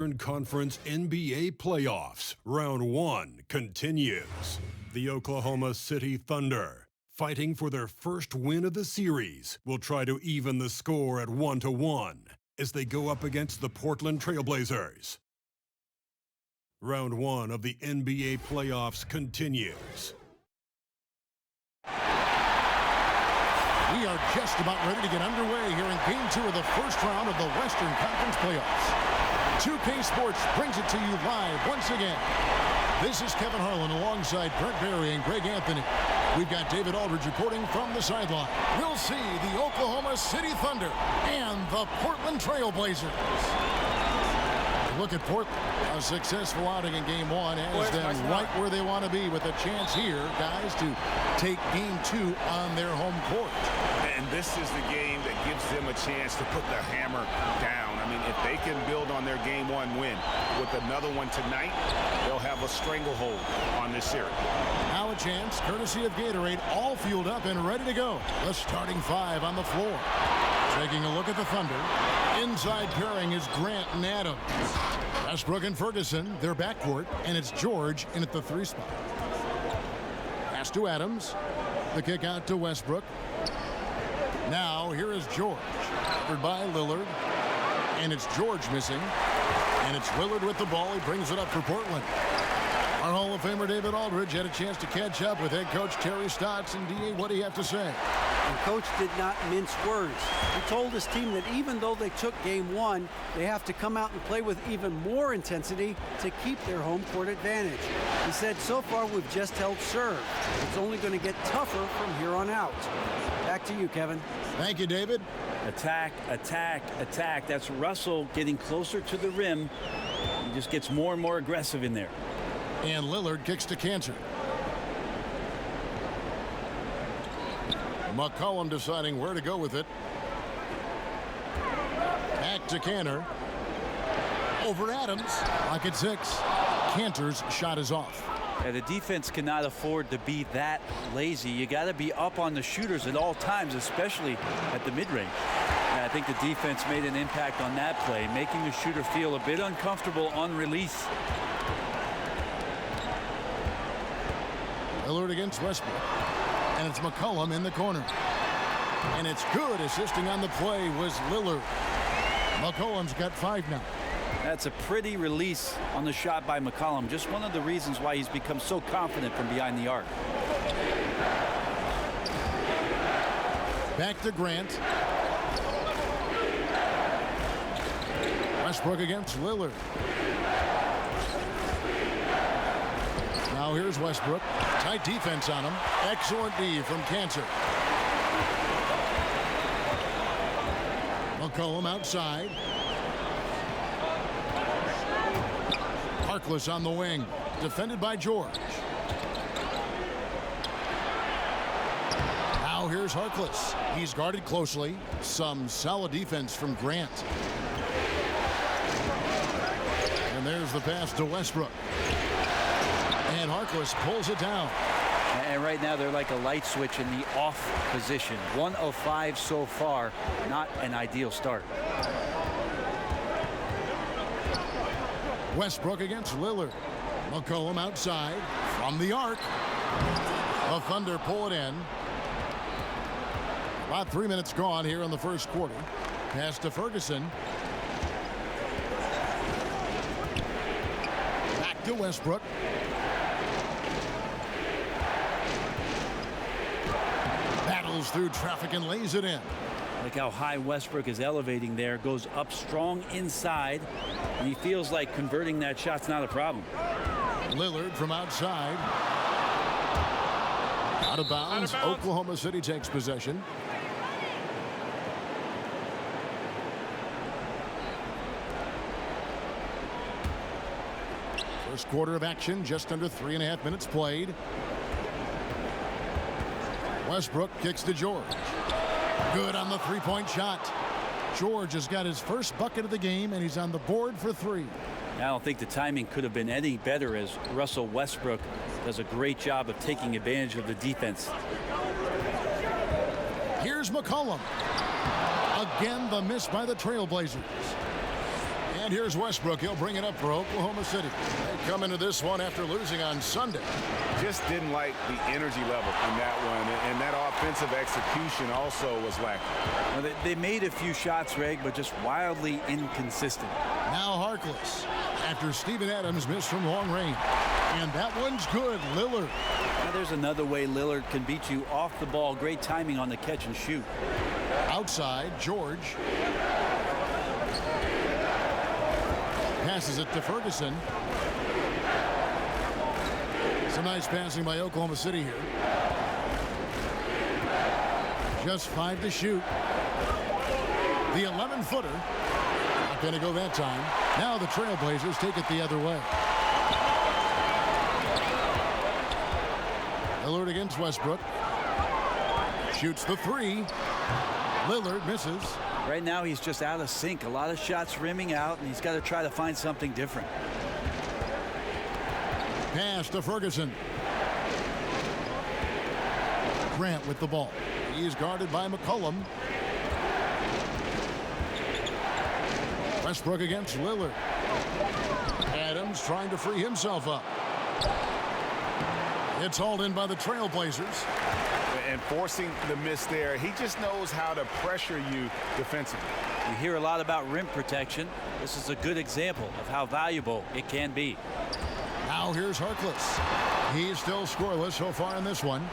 Conference NBA playoffs. Round 1 continues. The Oklahoma City Thunder, fighting for their first win of the series, will try to even the score at 1-1 as they go up against the Portland Trail Blazers. Round 1 of the NBA playoffs continues. We are just about ready to get underway here in Game 2 of the first round of the Western Conference playoffs. 2K Sports brings it to you live once again. This is Kevin Harlan alongside Brent Barry and Greg Anthony. We've got David Aldridge reporting from the sideline. We'll see the Oklahoma City Thunder and the Portland Trail Blazers. Look at Portland. A successful outing in Game 1 has them right where they want to be with a chance here, guys, to take Game 2 on their home court. And this is the game that gives them a chance to put the hammer down. I mean, if they can build on their Game 1 win with another one tonight, they'll have a stranglehold on this series. Now a chance, courtesy of Gatorade, all fueled up and ready to go. The starting 5 on the floor. Taking a look at the Thunder. Inside pairing is Grant and Adams. Westbrook and Ferguson, their backcourt, and it's George in at the 3 spot. Pass to Adams. The kick out to Westbrook. Now here is George, covered by Lillard, and it's George missing, and it's Lillard with the ball. He brings it up for Portland. Our Hall of Famer David Aldridge had a chance to catch up with head coach Terry Stotts, and D.A., what do you have to say? The coach did not mince words. He told his team that even though they took Game 1, they have to come out and play with even more intensity to keep their home court advantage. He said, so far we've just held serve. It's only going to get tougher from here on out. Back to you, Kevin. Thank you, David. Attack, attack, attack. That's Russell getting closer to the rim. He just gets more and more aggressive in there. And Lillard kicks to Cantor. McCollum deciding where to go with it. Back to Cantor. Over Adams. Lock at 6. Cantor's shot is off. Yeah, the defense cannot afford to be that lazy. You got to be up on the shooters at all times, especially at the mid-range. And I think the defense made an impact on that play, making the shooter feel a bit uncomfortable on release. Lillard against Westbrook. And it's McCollum in the corner. And it's good. Assisting on the play was Lillard. McCollum's got 5 now. That's a pretty release on the shot by McCollum. Just one of the reasons why he's become so confident from behind the arc. Back to Grant. Westbrook against Lillard. Now here's Westbrook. Tight defense on him. Excellent D from Cantor. McCollum outside. Harkless on the wing. Defended by George. Now here's Harkless. He's guarded closely. Some solid defense from Grant. And there's the pass to Westbrook. And Harkless pulls it down. And right now they're like a light switch in the off position. 1 of 5 so far. Not an ideal start. Westbrook against Lillard. McCollum outside from the arc. The Thunder pull it in. About 3 minutes gone here in the first quarter. Pass to Ferguson. Back to Westbrook. Battles through traffic and lays it in. Like how high Westbrook is elevating there. Goes up strong inside. And he feels like converting that shot's not a problem. Lillard from outside. Out of bounds. Oklahoma City takes possession. First quarter of action, just under 3.5 minutes played. Westbrook kicks to George. Good on the three-point shot. George has got his first bucket of the game, and he's on the board for 3. I don't think the timing could have been any better, as Russell Westbrook does a great job of taking advantage of the defense. Here's McCollum. Again, the miss by the Trailblazers. And here's Westbrook. He'll bring it up for Oklahoma City. They come into this one after losing on Sunday. Just didn't like the energy level in that one, and that offensive execution also was lacking. Well, they made a few shots, Greg, but just wildly inconsistent. Now Harkless after Steven Adams missed from long range. And that one's good. Lillard. Now there's another way Lillard can beat you off the ball. Great timing on the catch and shoot. Outside, George. Passes it to Ferguson. Some nice passing by Oklahoma City here. Just 5 to shoot. The 11-footer. Not going to go that time. Now the Trailblazers take it the other way. Lillard against Westbrook. Shoots the 3. Lillard misses. Right now he's just out of sync. A lot of shots rimming out, and he's got to try to find something different. Pass to Ferguson. Grant with the ball. He's guarded by McCollum. Westbrook against Lillard. Adams trying to free himself up. It's hauled in by the Trailblazers. And forcing the miss there, he just knows how to pressure you defensively. You hear a lot about rim protection. This is a good example of how valuable it can be. Now here's Harkless. He's still scoreless so far in this one.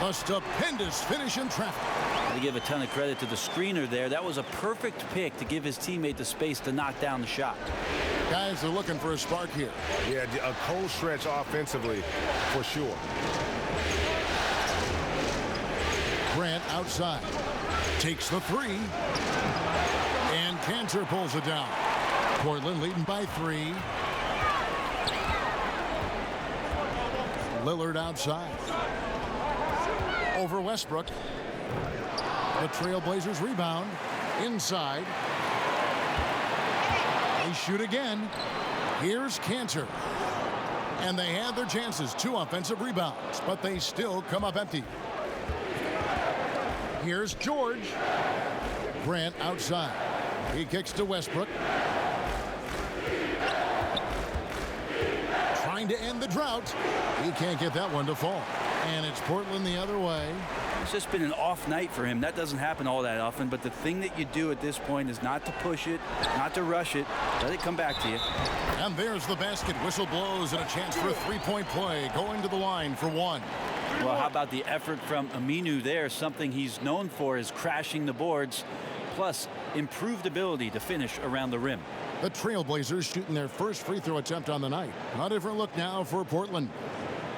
A stupendous finish in traffic. To give a ton of credit to the screener there. That was a perfect pick to give his teammate the space to knock down the shot. Guys are looking for a spark here. Yeah, a cold stretch offensively for sure. Grant outside. Takes the 3. And Cantor pulls it down. Portland leading by 3. Lillard outside. Over Westbrook. The Trailblazers rebound. Inside. They shoot again. Here's Cantor. And they had their chances. 2 offensive rebounds. But they still come up empty. Here's George. Grant outside. He kicks to Westbrook. Trying to end the drought. He can't get that one to fall. And it's Portland the other way. It's just been an off night for him. That doesn't happen all that often, but the thing that you do at this point is not to push it, not to rush it. Let it come back to you. And there's the basket. Whistle blows and a chance for a 3-point play. Going to the line for 1. Well, how about the effort from Aminu there? Something he's known for is crashing the boards, plus improved ability to finish around the rim. The Trailblazers shooting their first free throw attempt on the night. A different look now for Portland.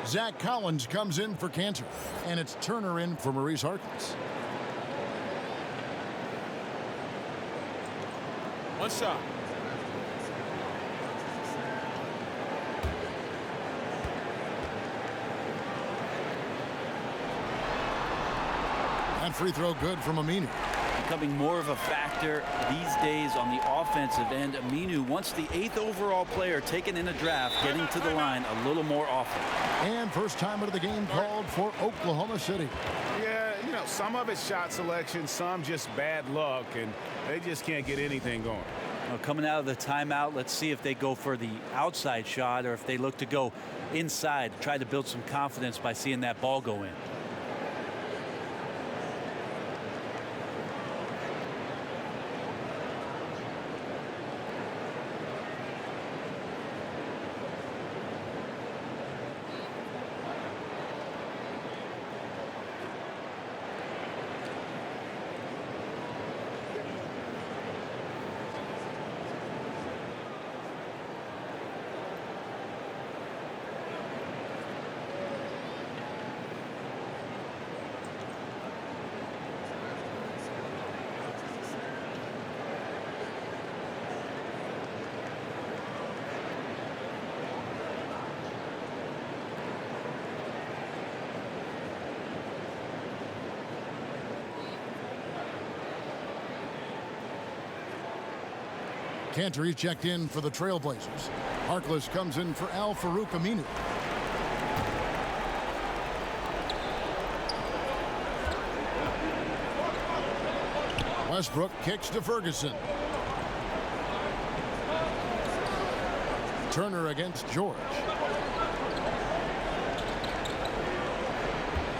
Zach Collins comes in for Cantor, and it's Turner in for Maurice Harkless. One shot. That free throw good from Aminu. Becoming more of a factor these days on the offensive end. Aminu, once the 8th overall player taken in a draft, getting to the line a little more often. And first time out of the game called for Oklahoma City. Yeah, you know, some of it's shot selection, some just bad luck, and they just can't get anything going. Well, coming out of the timeout, let's see if they go for the outside shot or if they look to go inside, try to build some confidence by seeing that ball go in. Cantor checked in for the Trailblazers. Harkless comes in for Al-Farouq Aminu. Westbrook kicks to Ferguson. Turner against George.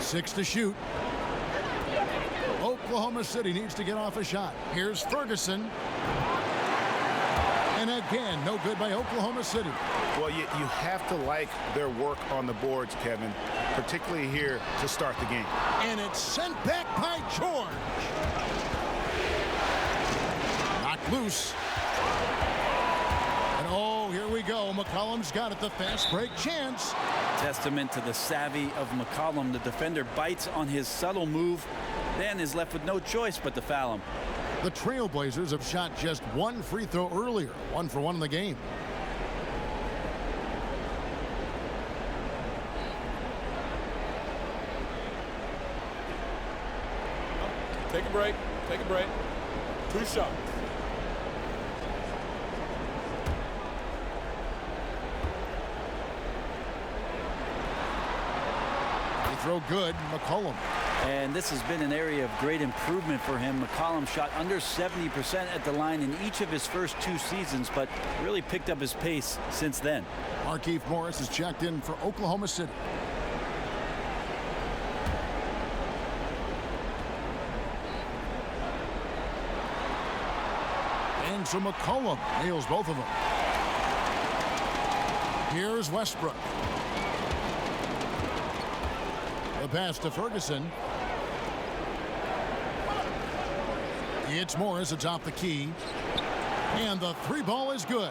6 to shoot. Oklahoma City needs to get off a shot. Here's Ferguson. And again, no good by Oklahoma City. Well, you have to like their work on the boards, Kevin, particularly here to start the game. And it's sent back by George. Knocked loose. And oh, here we go. McCollum's got it, the fast break chance. Testament to the savvy of McCollum. The defender bites on his subtle move, then is left with no choice but to foul him. The Trailblazers have shot just one free throw earlier, 1 for 1 in the game. Take a break. Take a break. 2 shots. Free throw good. McCollum. And this has been an area of great improvement for him. McCollum shot under 70% at the line in each of his first 2 seasons, but really picked up his pace since then. Markieff Morris is checked in for Oklahoma City. And so McCollum nails both of them. Here's Westbrook. The pass to Ferguson. It's Morris atop the key. And the 3 ball is good.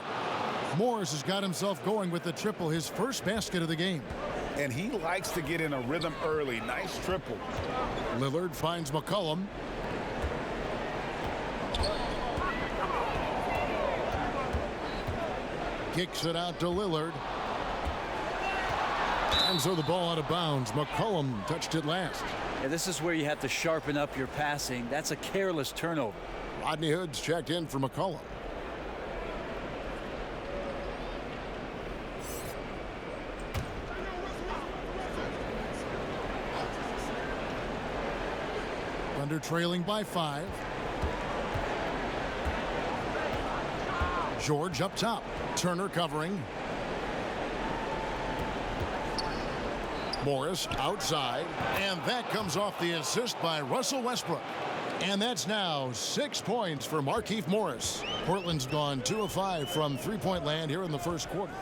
Morris has got himself going with the triple, his first basket of the game. And he likes to get in a rhythm early. Nice triple. Lillard finds McCollum. Kicks it out to Lillard. And so the ball out of bounds. McCollum touched it last. Yeah, this is where you have to sharpen up your passing. That's a careless turnover. Rodney Hood's checked in for McCollum. Thunder trailing by 5. George up top. Turner covering. Morris outside. And that comes off the assist by Russell Westbrook. And that's now 6 points for Markieff Morris. Portland's gone 2 of 5 from three-point land here in the first quarter.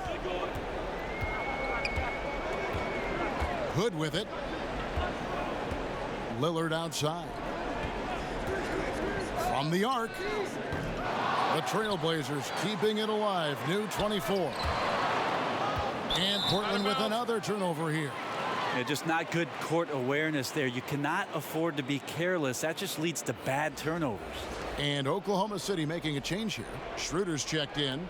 Hood with it. Lillard outside. From the arc. The Trailblazers keeping it alive. New 24. And Portland with another turnover here. Yeah, just not good court awareness there. You cannot afford to be careless. That just leads to bad turnovers. And Oklahoma City making a change here. Schroeder's checked in.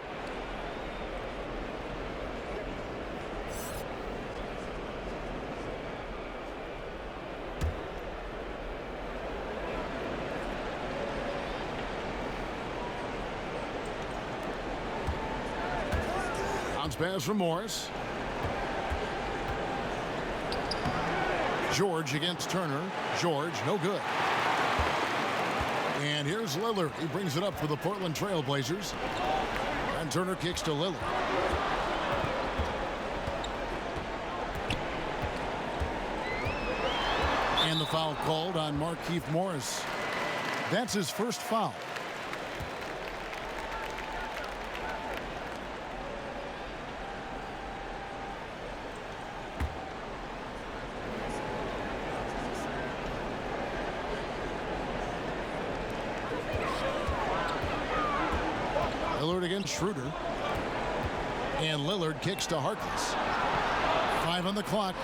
Bounce pass from Morris. George against Turner. George, no good. And here's Lillard. He brings it up for the Portland Trailblazers. And Turner kicks to Lillard. And the foul called on Markieff Morris. That's his first foul. Lillard against Schroeder. And Lillard kicks to Harkless. 5 on the clock.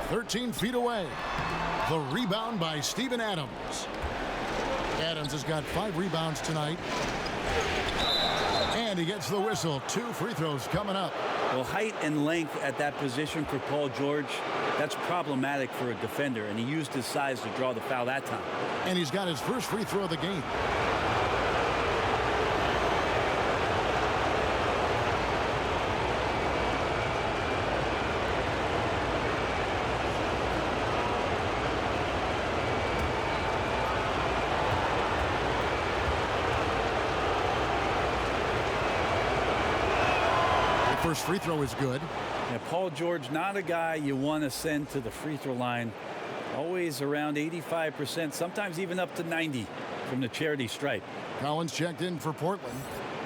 13 feet away. The rebound by Steven Adams. Adams has got 5 rebounds tonight. And he gets the whistle. 2 free throws coming up. Well, height and length at that position for Paul George, that's problematic for a defender, and he used his size to draw the foul that time. And he's got his first free throw of the game. first free throw is good. Yeah, Paul George, not a guy you want to send to the free throw line. Always around 85%, sometimes even up to 90 from the charity stripe. Collins checked in for Portland.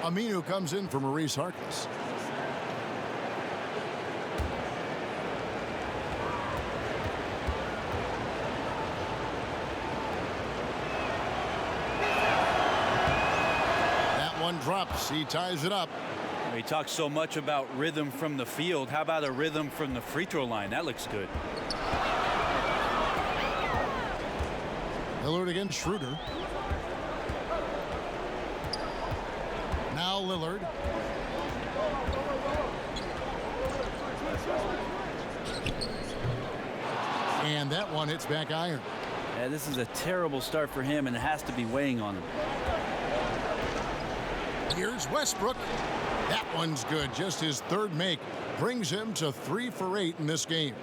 Aminu comes in for Maurice Harkless. That one drops. He ties it up. He talks so much about rhythm from the field. How about a rhythm from the free throw line? That looks good. Lillard against Schroeder. Now Lillard. And that one hits back iron. Yeah, this is a terrible start for him, and it has to be weighing on him. Here's Westbrook. That one's good. Just his third make brings him to 3 for 8 in this game.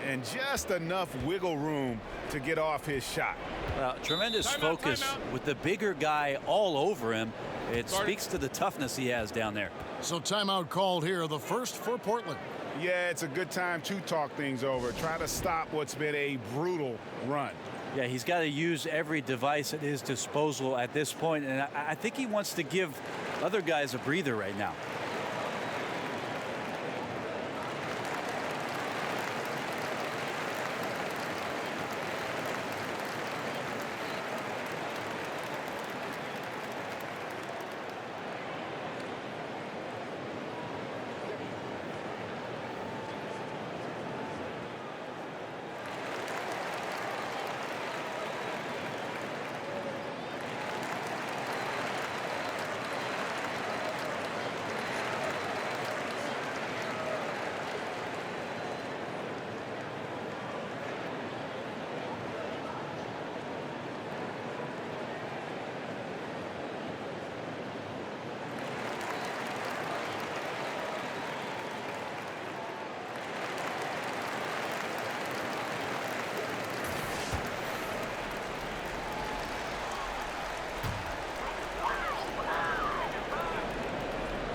And just enough wiggle room to get off his shot. Tremendous focus with the bigger guy all over him. It speaks to the toughness he has down there. So timeout called here, the first for Portland. Yeah, it's a good time to talk things over. Try to stop what's been a brutal run. Yeah, he's got to use every device at his disposal at this point, and I think he wants to give other guys a breather right now.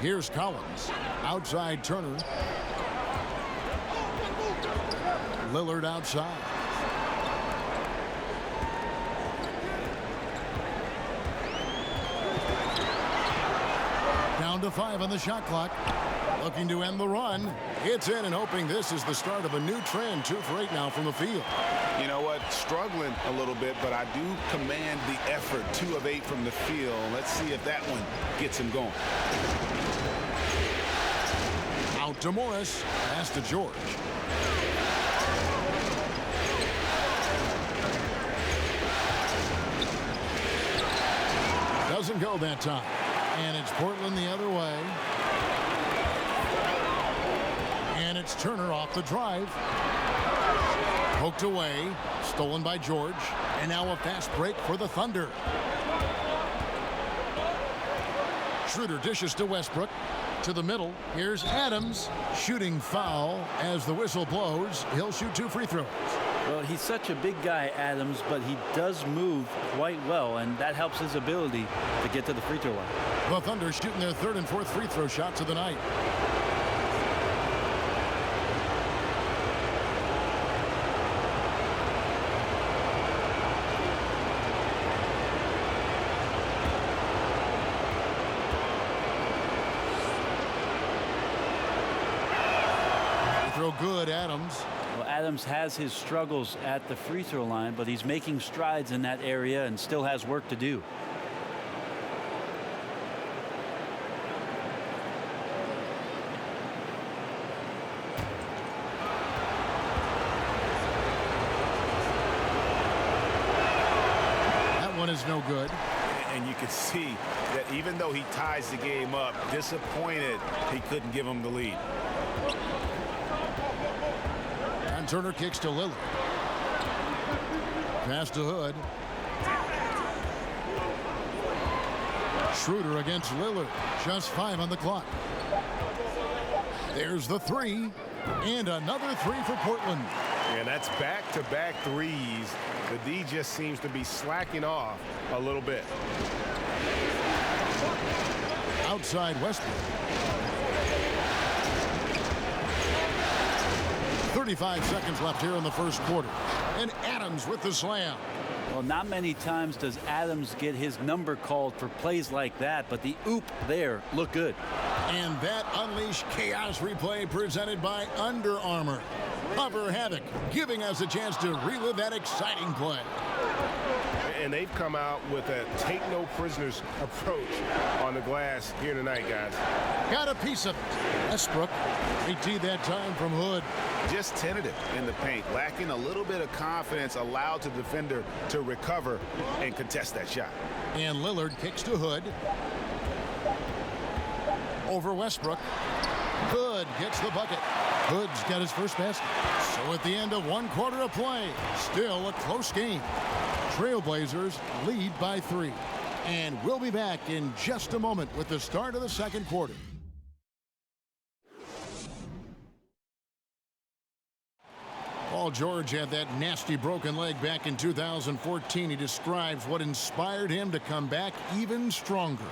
Here's Collins. Outside Turner. Lillard outside. Down to 5 on the shot clock. Looking to end the run. It's in and hoping this is the start of a new trend. 2 for 8 now from the field. You know what? Struggling a little bit, but I do command the effort. 2 of 8 from the field. Let's see if that one gets him going. Out to Morris. Pass to George. Doesn't go that time. And it's Portland the other way. And it's Turner off the drive. Poked away. Stolen by George. And now a fast break for the Thunder. Schroeder dishes to Westbrook. To the middle. Here's Adams. Shooting foul as the whistle blows. He'll shoot 2 free throws. Well, he's such a big guy, Adams, but he does move quite well, and that helps his ability to get to the free throw line. The Thunder shooting their 3rd and 4th free throw shots of the night. Good, Adams. Well, Adams has his struggles at the free throw line, but he's making strides in that area and still has work to do. That one is no good. And you can see that even though he ties the game up, disappointed he couldn't give him the lead. Turner kicks to Lillard. Pass to Hood. Schroeder against Lillard. Just 5 on the clock. There's the 3. And another 3 for Portland. And that's back-to-back threes. The D just seems to be slacking off a little bit. Outside Westbrook. 35 seconds left here in the first quarter. And Adams with the slam. Well, not many times does Adams get his number called for plays like that, but the oop there looked good. And that Unleash Chaos replay presented by Under Armour. Cover Havoc, giving us a chance to relive that exciting play. And they've come out with a take-no-prisoners approach on the glass here tonight, guys. Got a piece of it. Westbrook, AT that time from Hood. Just tentative in the paint, lacking a little bit of confidence, allowed the defender to recover and contest that shot. And Lillard kicks to Hood. Over Westbrook. Hood gets the bucket. Hood's got his first basket. So at the end of one quarter of play, still a close game. Trailblazers lead by 3. And we'll be back in just a moment with the start of the second quarter. Paul George had that nasty broken leg back in 2014. He describes what inspired him to come back even stronger.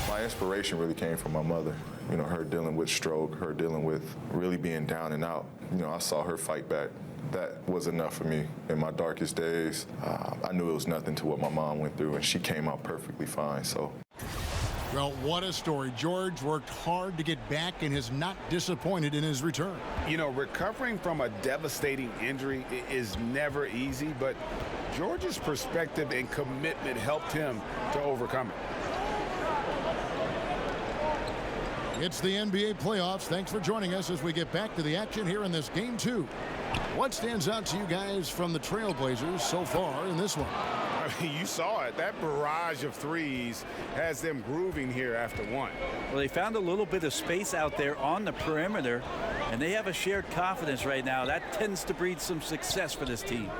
My inspiration really came from my mother. You know, her dealing with stroke, her dealing with really being down and out. You know, I saw her fight back. That was enough for me in my darkest days. I knew it was nothing to what my mom went through, and she came out perfectly fine, so. Well, what a story. George worked hard to get back and is not disappointed in his return. You know, recovering from a devastating injury is never easy, but George's perspective and commitment helped him to overcome it. It's the NBA playoffs. Thanks for joining us as we get back to the action here in this game 2. What stands out to you guys from the Trailblazers so far in this one? I mean, you saw it. That barrage of threes has them grooving here after one. Well, they found a little bit of space out there on the perimeter, and they have a shared confidence right now. That tends to breed some success for this team.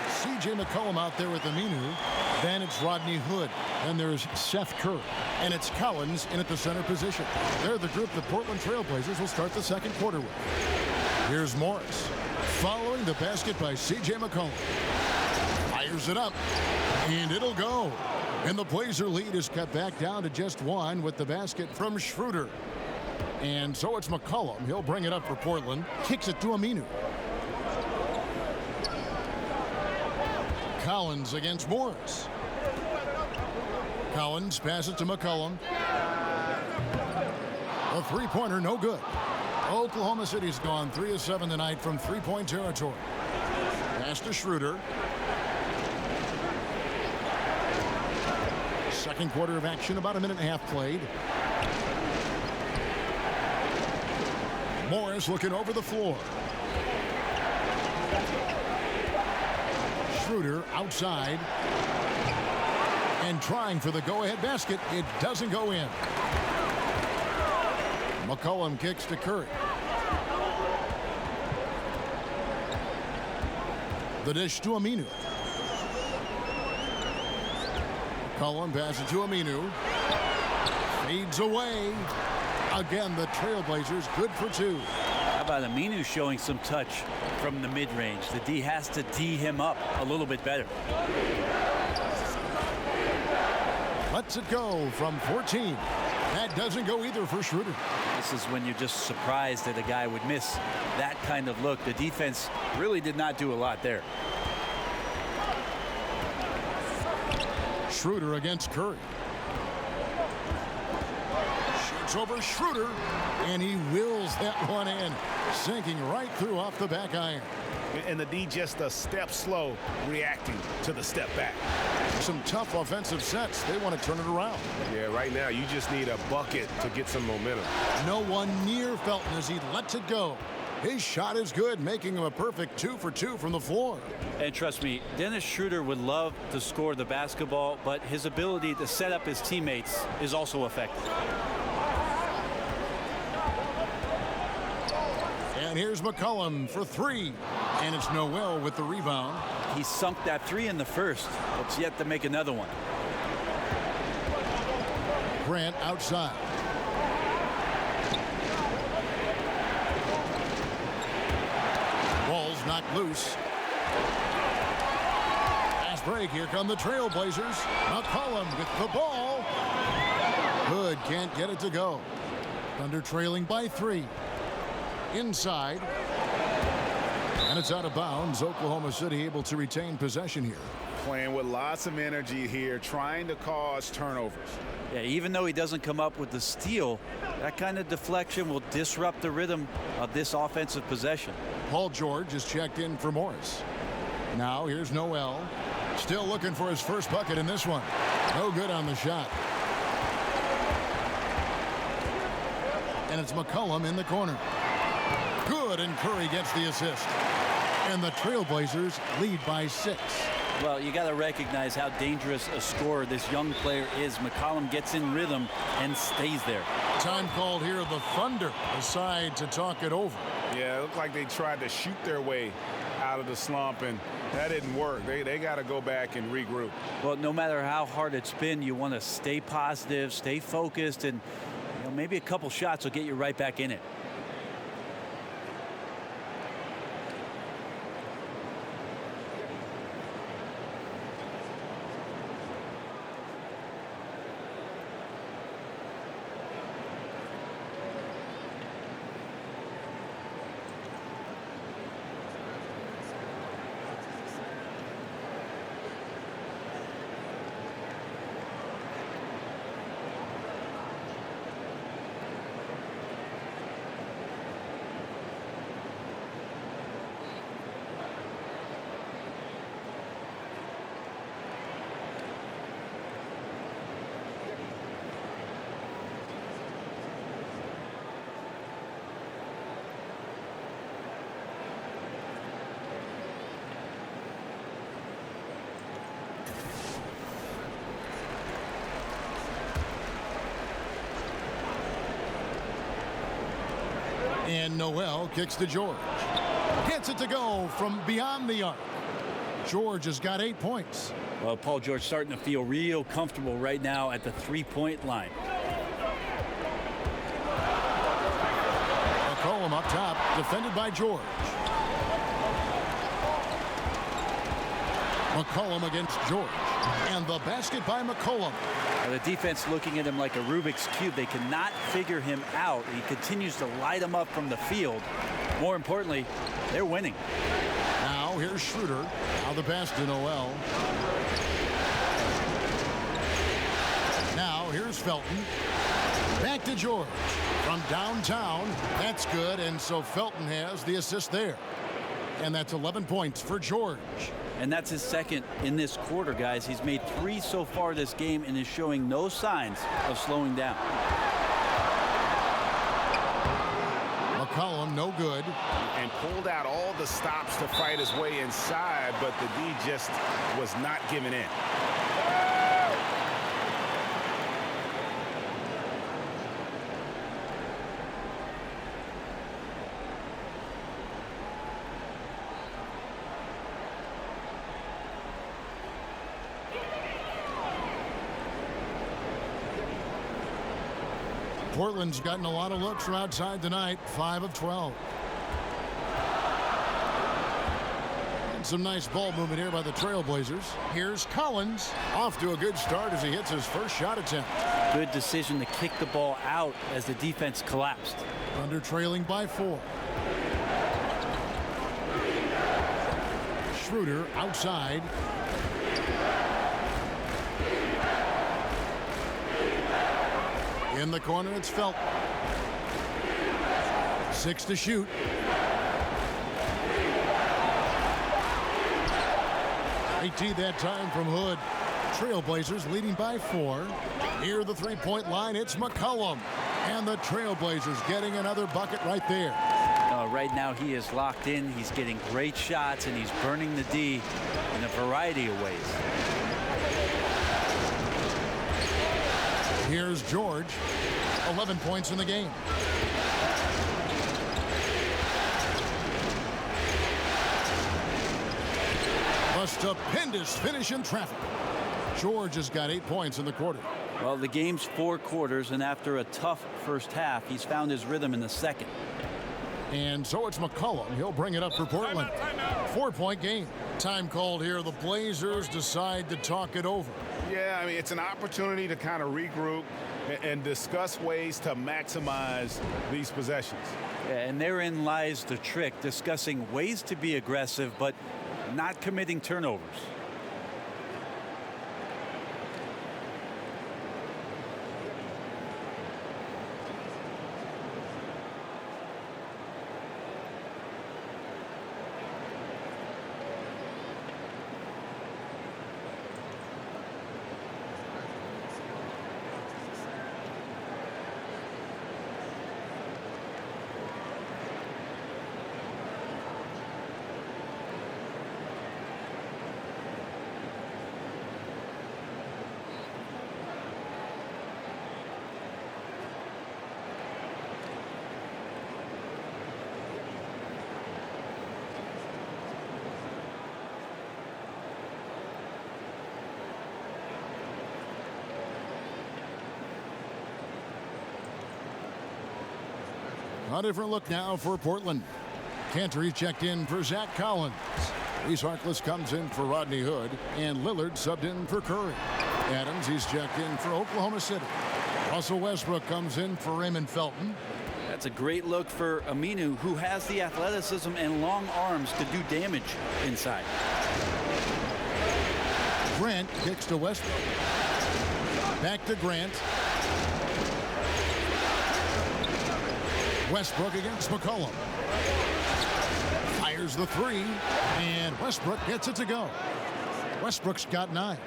C.J. McCollum out there with Aminu. Then it's Rodney Hood. Then there's Seth Curry. And it's Collins in at the center position. They're the group the Portland Trailblazers will start the second quarter with. Here's Morris. Following the basket by C.J. McCollum. Fires it up. And it'll go. And the Blazer lead is cut back down to just 1 with the basket from Schroeder. And so it's McCollum. He'll bring it up for Portland. Kicks it to Aminu. Collins against Morris. Collins passes to McCollum. A three-pointer, no good. Oklahoma City's gone 3 of 7 tonight from three-point territory. Pass to Schroeder. Second quarter of action, about a minute and a half played. Morris looking over the floor. Schroeder outside. And trying for the go-ahead basket. It doesn't go in. McCollum kicks to Curry. The dish to Aminu. McCollum passes to Aminu. Fades away. Again, the Trailblazers good for 2. How about Aminu showing some touch from the mid-range? The D has to D him up a little bit better. Lets it go from 14. That doesn't go either for Schroeder. This is when you're just surprised that a guy would miss that kind of look. The defense really did not do a lot there. Schroeder against Curry. Shoots over Schroeder, and he wills that one in, sinking right through off the back iron. And the D just a step slow, reacting to the step back. Some tough offensive sets. They want to turn it around. Yeah, right now you just need a bucket to get some momentum. No one near Felton as he lets it go. His shot is good, making him a perfect 2 for 2 from the floor. And trust me, Dennis Schroeder would love to score the basketball, but his ability to set up his teammates is also effective. And here's McCollum for 3. And it's Noel with the rebound. He sunk that 3 in the first. It's yet to make another one. Grant outside. Ball's knocked loose. Fast break. Here come the Trailblazers. McCollum with the ball. Hood can't get it to go. Thunder trailing by 3. Inside. And it's out of bounds. Oklahoma City able to retain possession here. Playing with lots of energy here, trying to cause turnovers. Yeah, even though he doesn't come up with the steal, that kind of deflection will disrupt the rhythm of this offensive possession. Paul George is checked in for Morris. Now here's Noel. Still looking for his first bucket in this one. No good on the shot. And it's McCollum in the corner. Good, and Curry gets the assist. And the Trailblazers lead by 6. Well, you got to recognize how dangerous a scorer this young player is. McCollum gets in rhythm and stays there. Time called here. The Thunder decide to talk it over. Yeah, it looked like they tried to shoot their way out of the slump, and that didn't work. They got to go back and regroup. Well, no matter how hard it's been, you want to stay positive, stay focused, and maybe a couple shots will get you right back in it. And Noel kicks to George. Gets it to go from beyond the arc. George has got 8 points. Well, Paul George starting to feel real comfortable right now at the three-point line. McCollum up top, defended by George. McCollum against George. And the basket by McCollum. The defense looking at him like a Rubik's Cube. They cannot figure him out. He continues to light him up from the field. More importantly, they're winning. Now here's Schroeder. Now the pass to Noel. Now here's Felton. Back to George. From downtown. That's good. And so Felton has the assist there. And that's 11 points for George. And that's his second in this quarter, guys. He's made 3 so far this game and is showing no signs of slowing down. McCollum, no good. And pulled out all the stops to fight his way inside, but the D just was not giving in. Portland's gotten a lot of looks from outside tonight, 5 of 12. And some nice ball movement here by the Trailblazers. Here's Collins, off to a good start as he hits his first shot attempt. Good decision to kick the ball out as the defense collapsed. Thunder trailing by 4. Schroeder outside. In the corner, it's Felton. 6 to shoot. AT that time from Hood. Trailblazers leading by 4. Near the three-point line, it's McCollum. And the Trailblazers getting another bucket right there. Right now he is locked in. He's getting great shots, and he's burning the D in a variety of ways. Here's George. 11 points in the game. A stupendous finish in traffic. George has got 8 points in the quarter. Well, the game's 4 quarters, and after a tough first half, he's found his rhythm in the second. And so it's McCollum. He'll bring it up for Portland. 4-point game. Time called here. The Blazers decide to talk it over. Yeah, I mean, it's an opportunity to kind of regroup and discuss ways to maximize these possessions. Yeah, and therein lies the trick, discussing ways to be aggressive, but not committing turnovers. A different look now for Portland. Cantor checked in for Zach Collins. Reese Harkless comes in for Rodney Hood, and Lillard subbed in for Curry. Adams, he's checked in for Oklahoma City. Russell Westbrook comes in for Raymond Felton. That's a great look for Aminu, who has the athleticism and long arms to do damage inside. Grant kicks to Westbrook. Back to Grant. Westbrook against McCollum. Fires the three, and Westbrook gets it to go. Westbrook's got 9.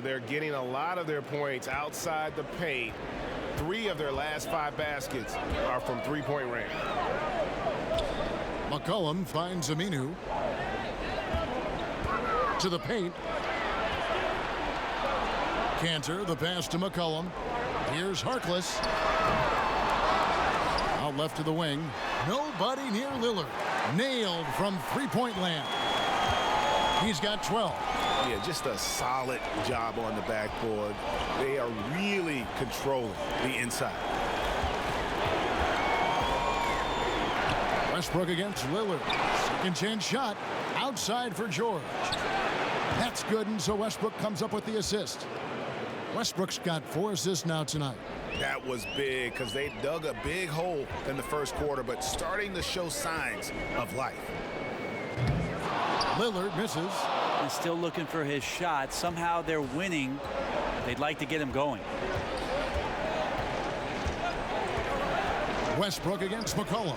They're getting a lot of their points outside the paint. 3 of their last 5 baskets are from three-point range. McCollum finds Aminu. To the paint. Cantor, the pass to McCollum. Here's Harkless. Out left to the wing. Nobody near Lillard. Nailed from three-point land. He's got 12. Yeah, just a solid job on the backboard. They are really controlling the inside. Westbrook against Lillard. Second chance shot. Outside for George. That's good, and so Westbrook comes up with the assist. Westbrook's got 4 assists now tonight. That was big because they dug a big hole in the first quarter, but starting to show signs of life. Lillard misses. He's still looking for his shot. Somehow they're winning. They'd like to get him going. Westbrook against McCollum.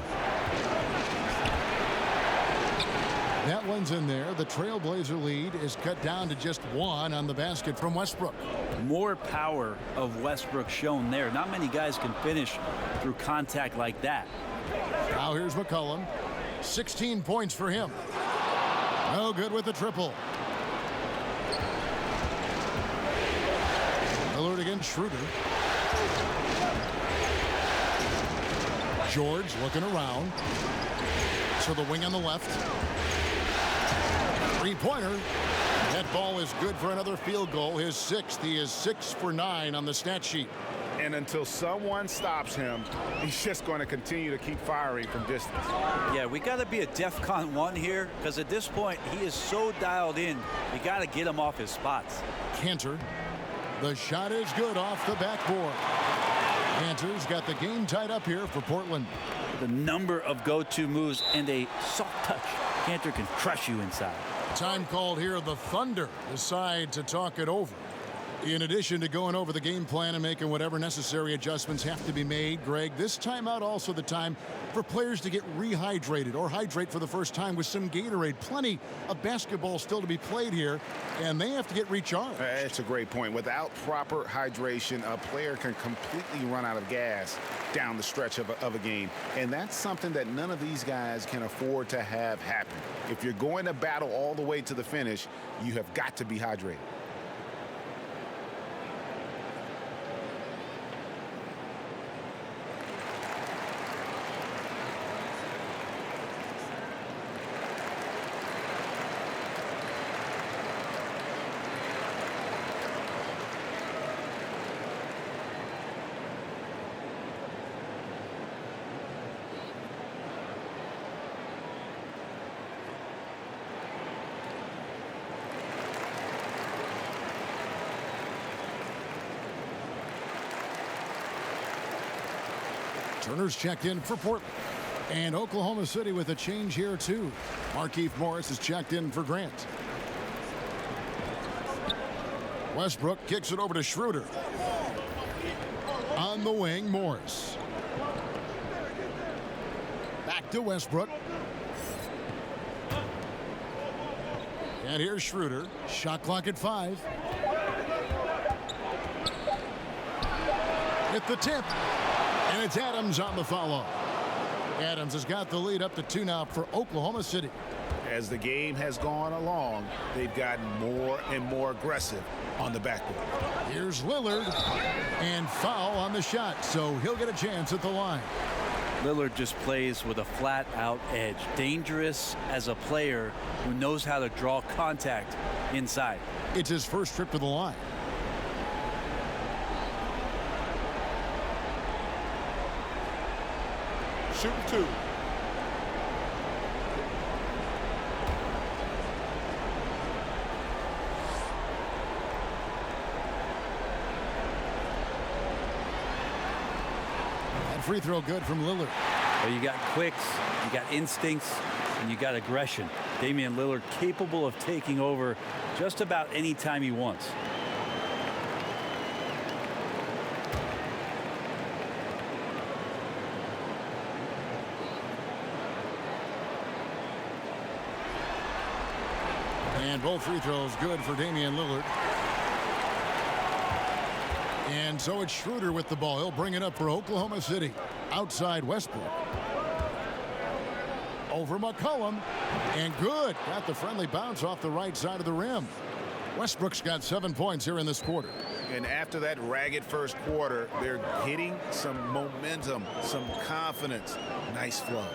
That one's in there. The Trailblazer lead is cut down to just 1 on the basket from Westbrook. More power of Westbrook shown there. Not many guys can finish through contact like that. Now here's McCollum. 16 points for him. No good with the triple. Lillard against Schroeder. George looking around. So the wing on the left. Three-pointer. That ball is good for another field goal. His 6th. He is 6 for 9 on the stat sheet. And until someone stops him, he's just going to continue to keep firing from distance. Yeah, we got to be a DEFCON 1 here, because at this point, he is so dialed in. You got to get him off his spots. Cantor. The shot is good off the backboard. Cantor's got the game tied up here for Portland. The number of go-to moves and a soft touch. Cantor can crush you inside. Time called here. The Thunder decide to talk it over. In addition to going over the game plan and making whatever necessary adjustments have to be made, Greg, this timeout also the time for players to get rehydrated or hydrate for the first time with some Gatorade. Plenty of basketball still to be played here, and they have to get recharged. That's a great point. Without proper hydration, a player can completely run out of gas down the stretch of a game. And that's something that none of these guys can afford to have happen. If you're going to battle all the way to the finish, you have got to be hydrated. Turner's checked in for Portland. And Oklahoma City with a change here, too. Markieff Morris is checked in for Grant. Westbrook kicks it over to Schroeder. On the wing, Morris. Back to Westbrook. And here's Schroeder. Shot clock at 5. Hit the tip. And it's Adams on the follow. Adams has got the lead up to 2 now for Oklahoma City. As the game has gone along, they've gotten more and more aggressive on the backboard. Here's Lillard. And foul on the shot, so he'll get a chance at the line. Lillard just plays with a flat-out edge. Dangerous as a player who knows how to draw contact inside. It's his first trip to the line. Shooting 2. That free throw good from Lillard. Well, you got quicks, you got instincts, and you got aggression. Damian Lillard capable of taking over just about any time he wants. And both free throws good for Damian Lillard. And so it's Schroeder with the ball. He'll bring it up for Oklahoma City. Outside Westbrook. Over McCollum. And good. Got the friendly bounce off the right side of the rim. Westbrook's got 7 points here in this quarter. And after that ragged first quarter, they're hitting some momentum, some confidence. Nice flow.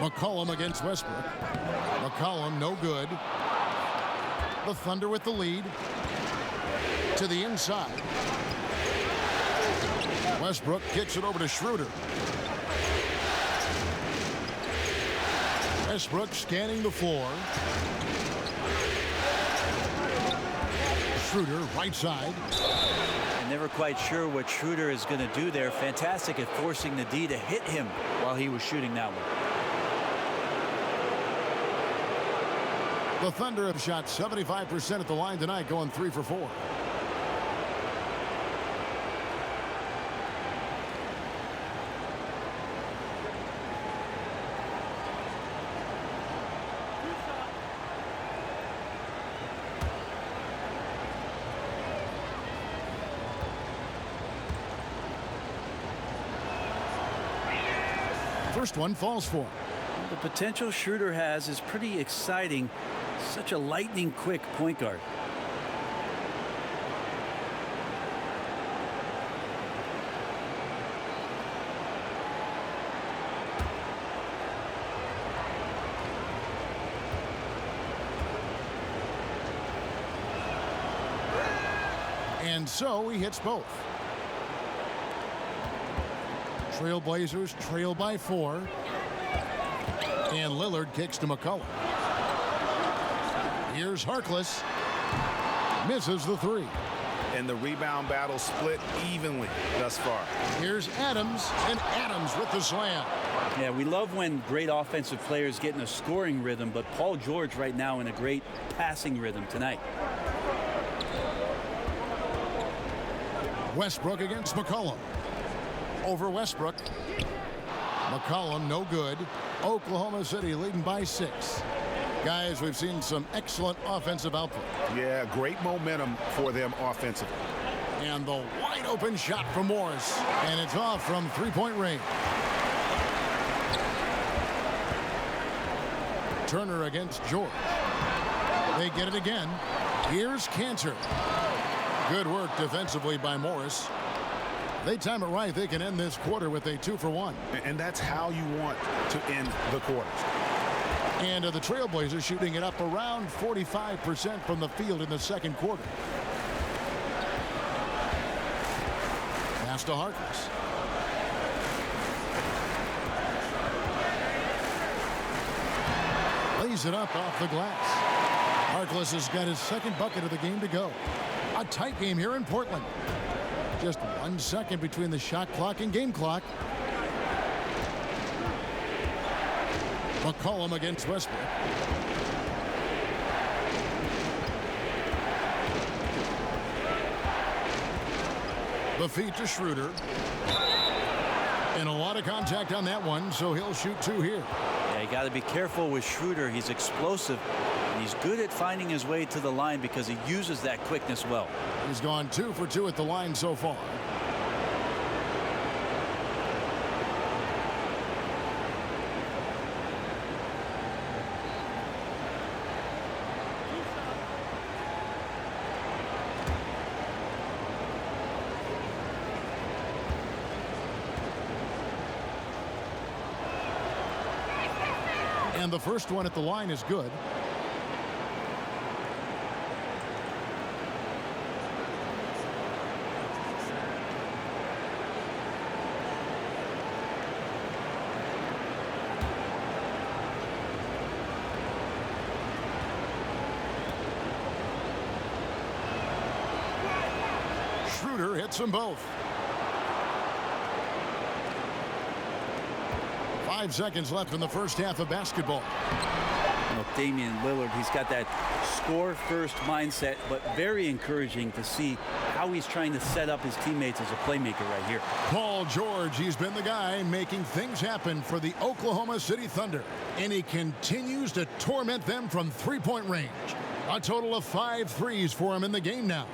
McCollum against Westbrook. McCollum no good. The Thunder with the lead. To the inside. Westbrook kicks it over to Schroeder. Westbrook scanning the floor. Schroeder right side. I'm never quite sure what Schroeder is going to do there. Fantastic at forcing the D to hit him while he was shooting that one. The Thunder have shot 75% at the line tonight, going 3 for 4. First one falls for him. The potential Schroeder has is pretty exciting. Such a lightning quick point guard. And so he hits both. Trailblazers trail by 4. And Lillard kicks to McCollum. Here's Harkless. Misses the 3. And the rebound battle split evenly thus far. Here's Adams, and Adams with the slam. Yeah, we love when great offensive players get in a scoring rhythm, but Paul George right now in a great passing rhythm tonight. Westbrook against McCollum. Over Westbrook. McCollum no good. Oklahoma City leading by 6. Guys, we've seen some excellent offensive output. Yeah, great momentum for them offensively. And the wide open shot from Morris. And it's off from 3-point range. Turner against George. They get it again. Here's Cantor. Good work defensively by Morris. They time it right. They can end this quarter with a 2 for 1. And that's how you want to end the quarters. And the Trailblazers shooting it up around 45% from the field in the second quarter. Pass to Harkless. Lays it up off the glass. Harkless has got his second bucket of the game to go. A tight game here in Portland. Just 1 second between the shot clock and game clock. McCollum against Westbrook. The feed to Schroeder. And a lot of contact on that one, so he'll shoot 2 here. Yeah, you got to be careful with Schroeder. He's explosive. And he's good at finding his way to the line because he uses that quickness well. He's gone 2 for 2 at the line so far. And the first one at the line is good. Schroeder hits them both. 5 seconds left in the first half of basketball. You know, Damian Lillard, he's got that score-first mindset, but very encouraging to see how he's trying to set up his teammates as a playmaker right here. Paul George, he's been the guy making things happen for the Oklahoma City Thunder, and he continues to torment them from three-point range. A total of 5 threes for him in the game now.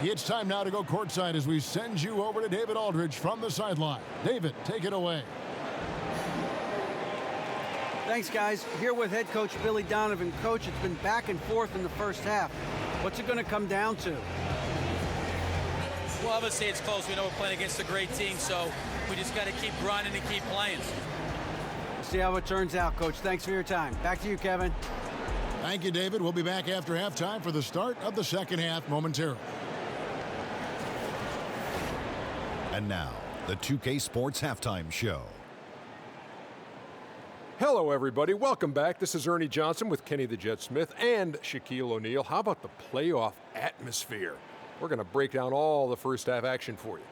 It's time now to go courtside as we send you over to David Aldridge from the sideline. David, take it away. Thanks, guys. Here with head coach Billy Donovan. Coach, it's been back and forth in the first half. What's it going to come down to? Well, obviously it's close. We know we're playing against a great team, so we just got to keep grinding and keep playing. See how it turns out, Coach. Thanks for your time. Back to you, Kevin. Thank you, David. We'll be back after halftime for the start of the second half momentarily. And now, the 2K Sports Halftime Show. Hello, everybody. Welcome back. This is Ernie Johnson with Kenny the Jet Smith and Shaquille O'Neal. How about the playoff atmosphere? We're going to break down all the first half action for you.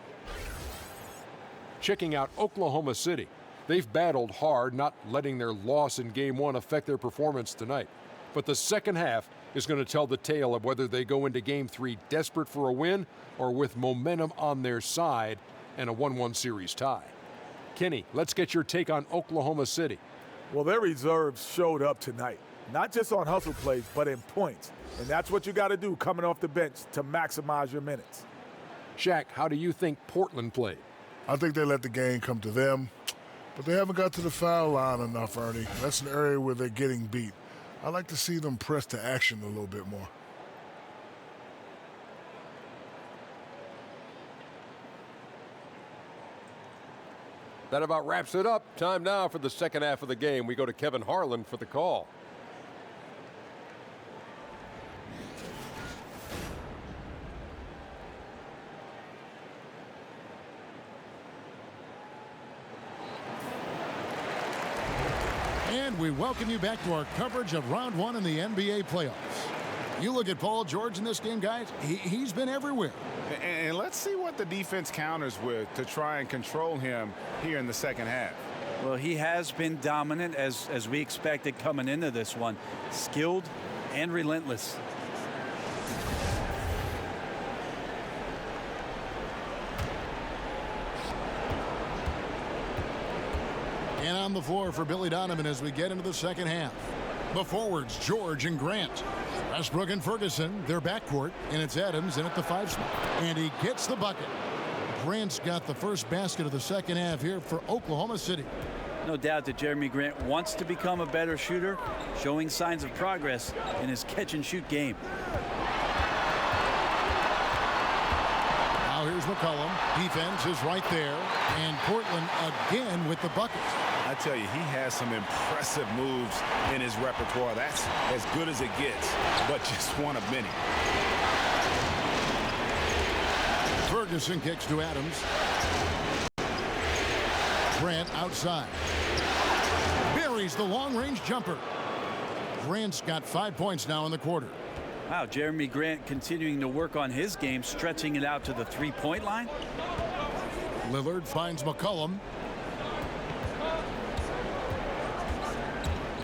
Checking out Oklahoma City. They've battled hard, not letting their loss in Game 1 affect their performance tonight. But the second half is going to tell the tale of whether they go into Game 3 desperate for a win or with momentum on their side and a 1-1 series tie. Kenny, let's get your take on Oklahoma City. Well, their reserves showed up tonight, not just on hustle plays, but in points. And that's what you got to do coming off the bench to maximize your minutes. Shaq, how do you think Portland played? I think they let the game come to them, but they haven't got to the foul line enough, Ernie. That's an area where they're getting beat. I like to see them press to action a little bit more. That about wraps it up. Time now for the second half of the game. We go to Kevin Harlan for the call. And we welcome you back to our coverage of round 1 in the NBA playoffs. You look at Paul George in this game, guys. He's been everywhere. And let's see what the defense counters with to try and control him here in the second half. Well, he has been dominant as we expected coming into this one. Skilled and relentless. And on the floor for Billy Donovan as we get into the second half. The forwards, George and Grant. Westbrook and Ferguson, their backcourt, and it's Adams in at the 5 spot. And he gets the bucket. Grant's got the first basket of the second half here for Oklahoma City. No doubt that Jeremy Grant wants to become a better shooter, showing signs of progress in his catch-and-shoot game. Now here's McCollum. Defense is right there. And Portland again with the bucket. I tell you, he has some impressive moves in his repertoire. That's as good as it gets, but just one of many. Ferguson kicks to Adams. Grant outside. Buries the long-range jumper. Grant's got 5 points now in the quarter. Wow, Jeremy Grant continuing to work on his game, stretching it out to the three-point line. Lillard finds McCollum.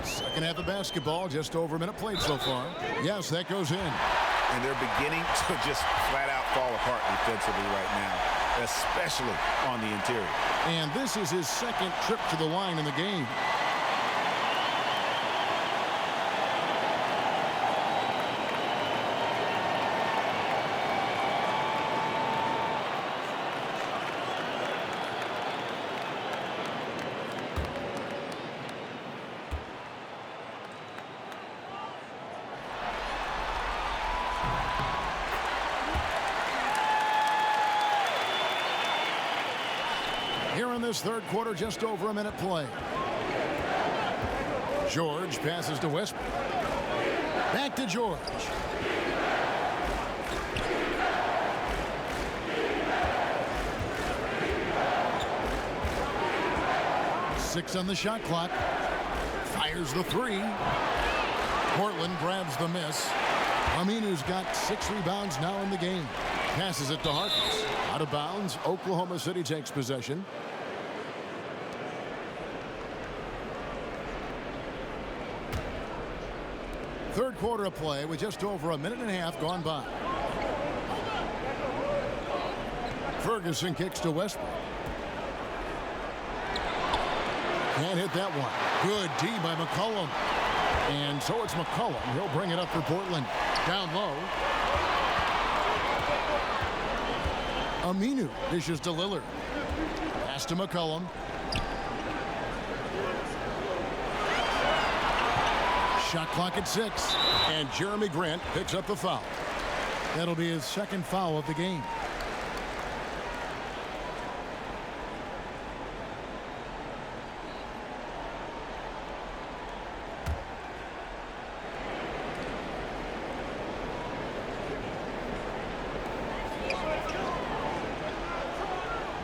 Second half of basketball, just over a minute played so far. Yes, that goes in. And they're beginning to just flat out fall apart defensively right now, especially on the interior. And this is his second trip to the line in the game. Here in this third quarter, just over a minute play. George passes to Westbrook. Back to George. Six on the shot clock. Fires the three. Portland grabs the miss. Aminu's got 6 rebounds now in the game. Passes it to Harkless. Out of bounds. Oklahoma City takes possession. Third quarter of play with just over a minute and a half gone by. Ferguson kicks to Westbrook. Can't hit that one. Good D by McCollum. And so it's McCollum. He'll bring it up for Portland. Down low. Aminu dishes to Lillard. Pass to McCollum. Shot clock at 6. And Jeremy Grant picks up the foul. That'll be his second foul of the game.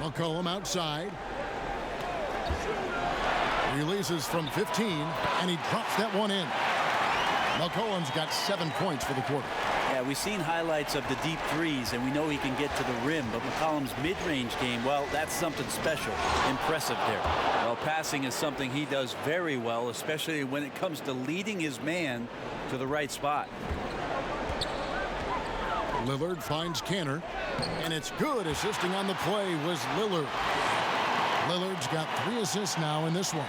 McCollum outside. Releases from 15, and he drops that one in. McCollum's got 7 points for the quarter. Yeah, we've seen highlights of the deep threes, and we know he can get to the rim, but McCollum's mid-range game, well, that's something special. Impressive there. Well, passing is something he does very well, especially when it comes to leading his man to the right spot. Lillard finds Kanter, and it's good. Assisting on the play was Lillard. Lillard's got 3 assists now in this one.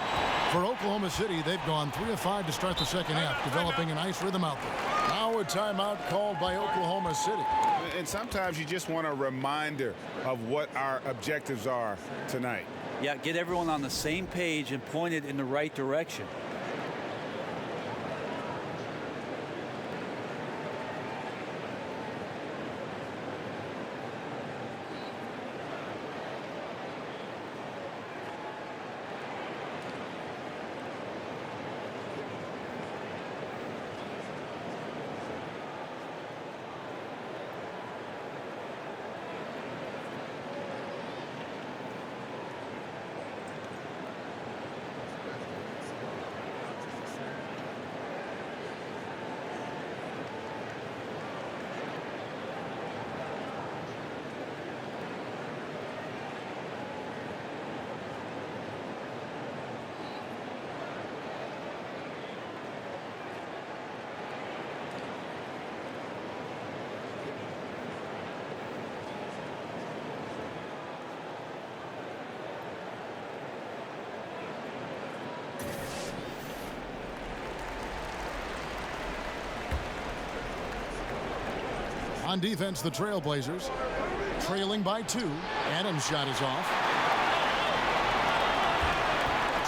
For Oklahoma City, they've gone 3 of 5 to start the second half, developing a nice rhythm out there. Now a timeout called by Oklahoma City. And sometimes you just want a reminder of what our objectives are tonight. Yeah, get everyone on the same page and point it in the right direction. On defense, the Trailblazers trailing by 2. Adams' shot is off.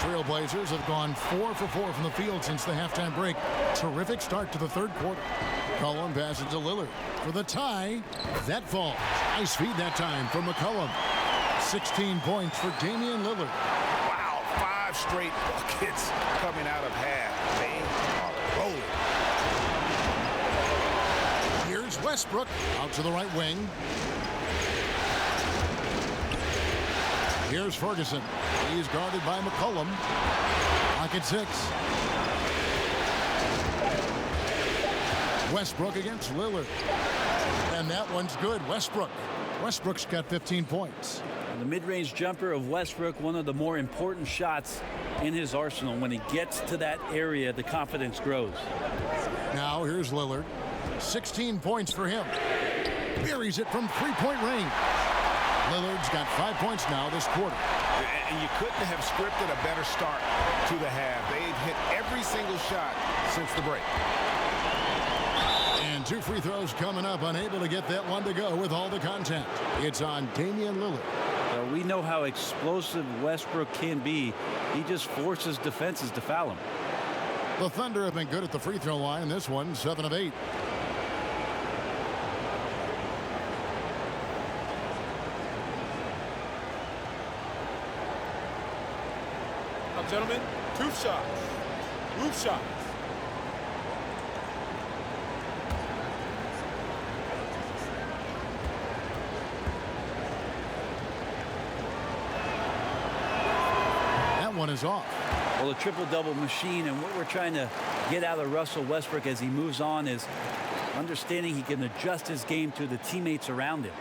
Trailblazers have gone 4 for 4 from the field since the halftime break. Terrific start to the third quarter. McCollum passes to Lillard for the tie. That falls. Nice feed that time from McCollum. 16 points for Damian Lillard. Wow, 5 straight buckets coming out of half. They are rolling. Westbrook out to the right wing. Here's Ferguson. He's guarded by McCollum. Clock at 6. Westbrook against Lillard. And that one's good. Westbrook's got 15 points. The mid-range jumper of Westbrook, one of the more important shots in his arsenal. When he gets to that area, the confidence grows. Now here's Lillard. 16 points for him. Buries it from three-point range. Lillard's got 5 points now this quarter. And you couldn't have scripted a better start to the half. They've hit every single shot since the break. And 2 free throws coming up, unable to get that one to go with all the contact. It's on Damian Lillard. We know how explosive Westbrook can be. He just forces defenses to foul him. The Thunder have been good at the free throw line. This one, 7 of 8. Now, gentlemen, 2 shots. Roof shots. One is off. Well, a triple-double machine, and what we're trying to get out of Russell Westbrook as he moves on is understanding he can adjust his game to the teammates around him.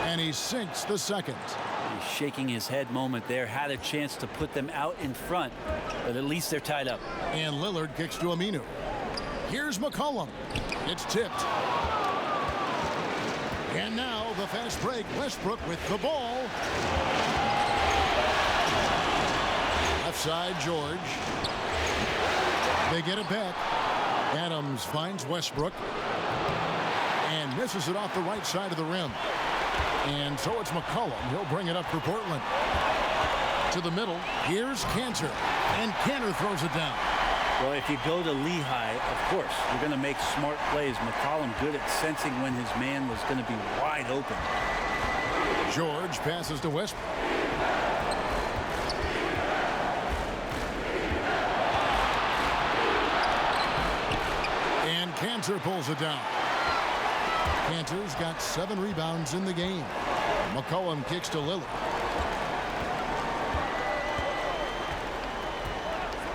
And he sinks the second. He's shaking his head moment there. Had a chance to put them out in front, but at least they're tied up. And Lillard kicks to Aminu. Here's McCollum. It's tipped. And now the fast break. Westbrook with the ball. Left side, George. They get it back. Adams finds Westbrook and misses it off the right side of the rim. And so it's McCollum. He'll bring it up for Portland. To the middle. Here's Cantor. And Cantor throws it down. Well, if you go to Lehigh, of course, you're going to make smart plays. McCollum good at sensing when his man was going to be wide open. George passes to Westbrook. And Cantor pulls it down. Cantor's got 7 rebounds in the game. McCollum kicks to Lillard.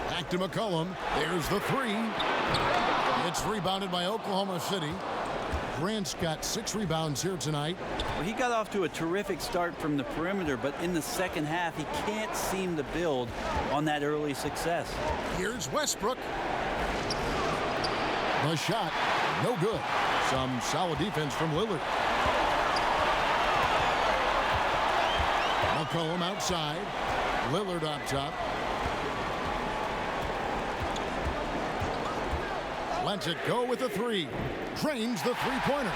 Back to McCollum. There's the 3. It's rebounded by Oklahoma City. Grant's got 6 rebounds here tonight. Well, he got off to a terrific start from the perimeter, but in the second half, he can't seem to build on that early success. Here's Westbrook. The shot, no good. Some solid defense from Lillard. McCollum outside. Lillard up top. Lets it go with the 3. Drains the three-pointer.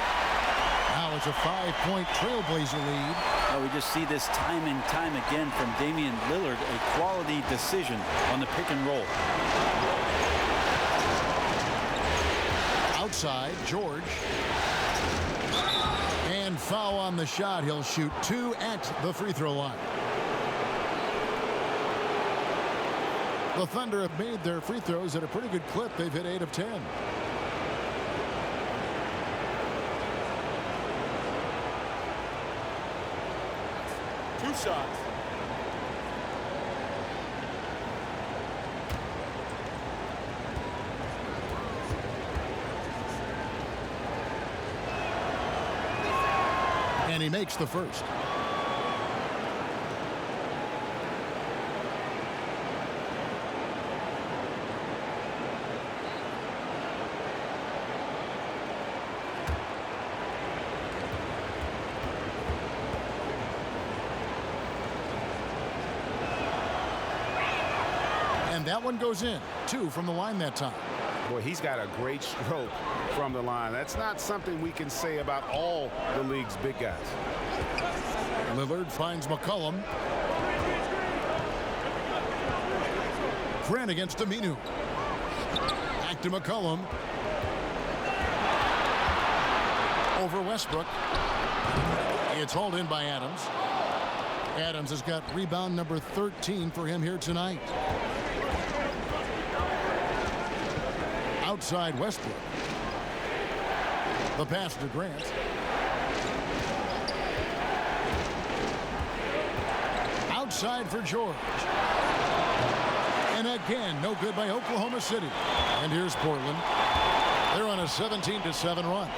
Now it's a 5-point Trailblazer lead. We just see this time and time again from Damian Lillard, a quality decision on the pick and roll. Outside, George. And foul on the shot. He'll shoot 2 at the free throw line. The Thunder have made their free throws at a pretty good clip. They've hit 8 of 10. Two shots. And he makes the first. And that one goes in. 2 from the line that time. Boy, he's got a great stroke from the line. That's not something we can say about all the league's big guys. Lillard finds McCollum. Grant against Aminu. Back to McCollum. Over Westbrook. It's hauled in by Adams. Adams has got rebound number 13 for him here tonight. Outside Westbrook. The pass to Grant. Outside for George. And again, no good by Oklahoma City. And here's Portland. They're on a 17-7 run.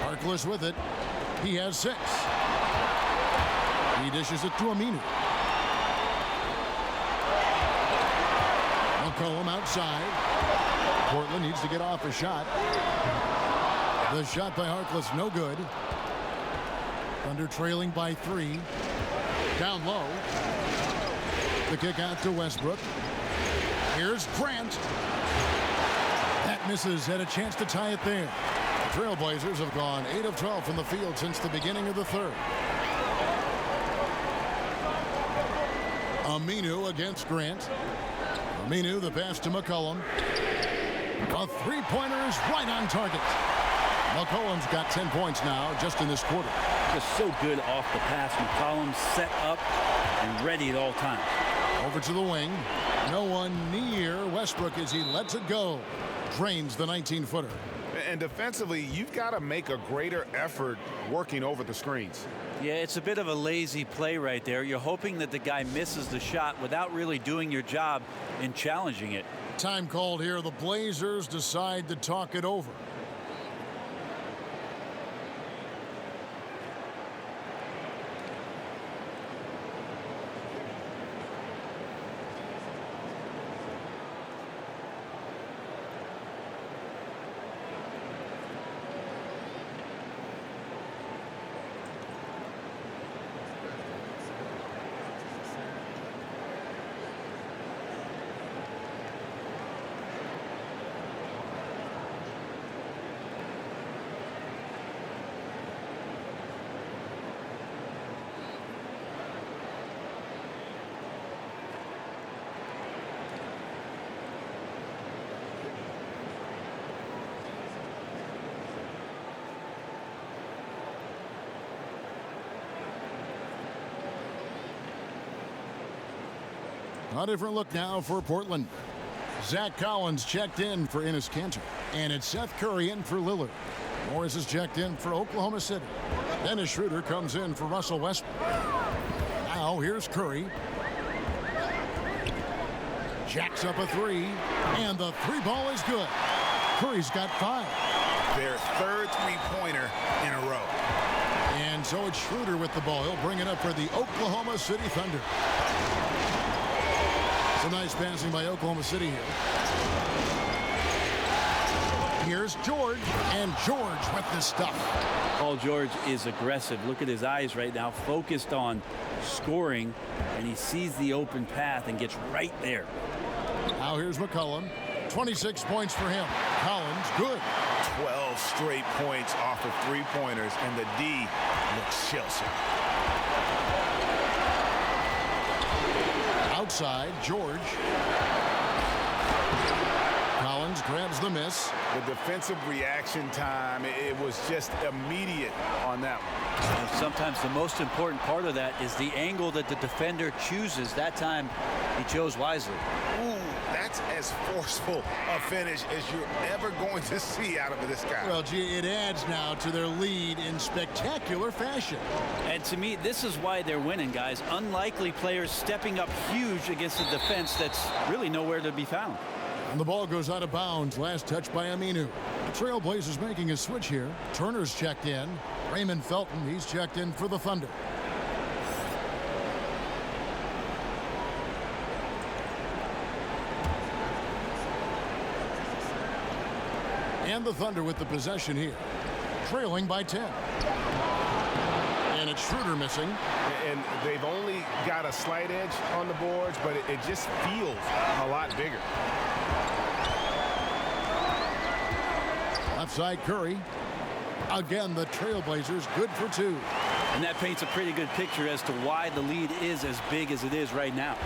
Harkless with it. He has 6. He dishes it to Aminu. McCollum outside. Portland needs to get off a shot. The shot by Harkless, no good. Thunder trailing by 3. Down low. The kick out to Westbrook. Here's Grant. That misses. Had a chance to tie it there. The Trailblazers have gone 8 of 12 from the field since the beginning of the third. Aminu against Grant. Aminu, the pass to McCollum. A three-pointer is right on target. McCollum's got 10 points now just in this quarter. Just so good off the pass. McCollum set up and ready at all times. Over to the wing. No one near Westbrook as he lets it go. Drains the 19-footer. And defensively, you've got to make a greater effort working over the screens. Yeah, it's a bit of a lazy play right there. You're hoping that the guy misses the shot without really doing your job in challenging it. Time called here. The Blazers decide to talk it over. A different look now for Portland. Zach Collins checked in for Enes Kanter. And it's Seth Curry in for Lillard. Morris is checked in for Oklahoma City. Dennis Schroeder comes in for Russell Westbrook. Now here's Curry. Jacks up a 3. And the 3-ball is good. Curry's got 5. Their third three-pointer in a row. And so it's Schroeder with the ball. He'll bring it up for the Oklahoma City Thunder. Some nice passing by Oklahoma City here. Here's George, and George with the stuff. Paul George is aggressive. Look at his eyes right now, focused on scoring, and he sees the open path and gets right there. Now here's McCollum. 26 points for him. Collins, good. 12 straight points off of three-pointers, and the D looks shell-shocked. Outside, George. Collins grabs the miss. The defensive reaction time, it was just immediate on that one. And sometimes the most important part of that is the angle that the defender chooses. That time, he chose wisely. Ooh, that's as forceful a finish as you're ever going to see out of this guy. Well, gee, it adds now to their lead in spectacular fashion. And to me, this is why they're winning, guys. Unlikely players stepping up huge against a defense that's really nowhere to be found. And the ball goes out of bounds. Last touch by Aminu. The Trailblazers making a switch here. Turner's checked in. Raymond Felton, he's checked in for the Thunder. And the Thunder with the possession here. Trailing by 10. And it's Schroeder missing. And they've only got a slight edge on the boards, but it just feels a lot bigger. Left side Curry. Again, the Trailblazers good for 2. And that paints a pretty good picture as to why the lead is as big as it is right now.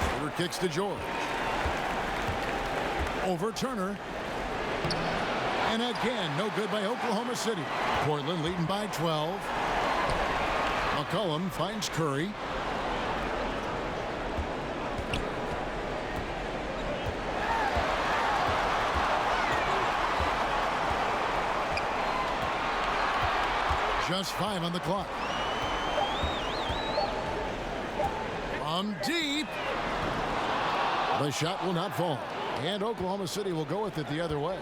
Schroeder kicks to George. Over Turner. And again, no good by Oklahoma City. Portland leading by 12. McCollum finds Curry. Just 5 on the clock. From deep. The shot will not fall. And Oklahoma City will go with it the other way.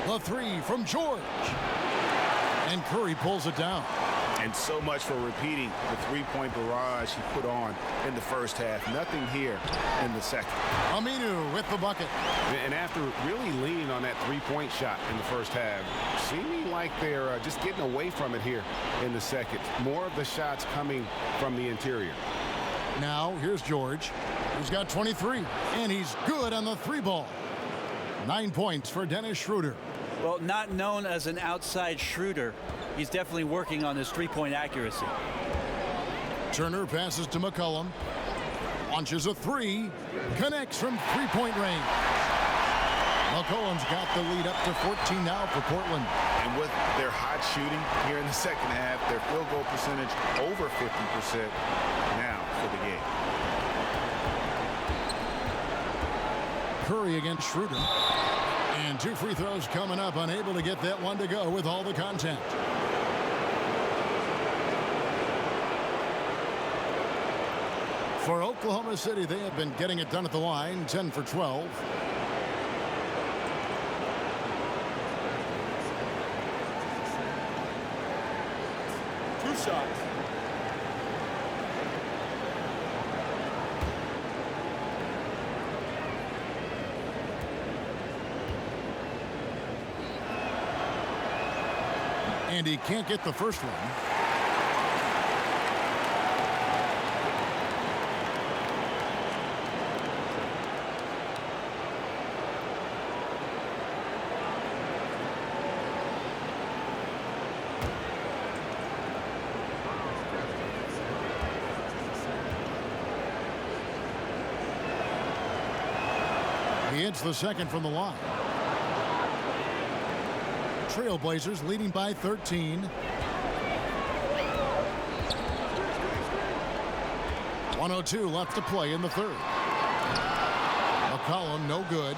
The three from George. And Curry pulls it down. And so much for repeating the three-point barrage he put on in the first half. Nothing here in the second. Aminu with the bucket. And after really leaning on that three-point shot in the first half, seeming like they're just getting away from it here in the second. More of the shots coming from the interior. Now, here's George. He's got 23, and he's good on the three ball. 9 points for Dennis Schroeder. Well, not known as an outside Schroeder, he's definitely working on his three-point accuracy. Turner passes to McCollum. Launches a three. Connects from three-point range. McCollum's got the lead up to 14 now for Portland. And with their hot shooting here in the second half, their field goal percentage over 50% now for the game. Curry against Schroeder. And 2 free throws coming up, unable to get that one to go with all the contact. For Oklahoma City, they have been getting it done at the line, 10 for 12. Two shots. And he can't get the first one. He hits the second from the line. Trailblazers leading by 13. 1:02 left to play in the third. McCollum no good.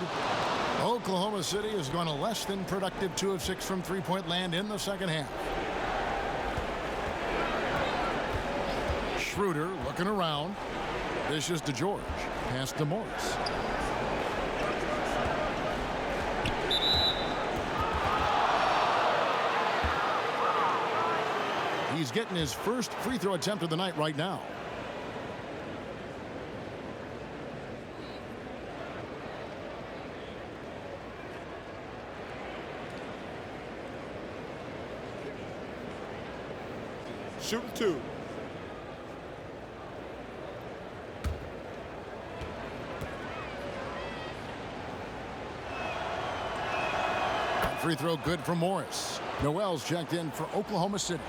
Oklahoma City has gone a less than productive 2 of 6 from three-point land in the second half. Schroeder looking around. Dishes to George. Pass to Morris. He's getting his first free throw attempt of the night right now. Shooting 2. Free throw good for Morris. Noel's checked in for Oklahoma City.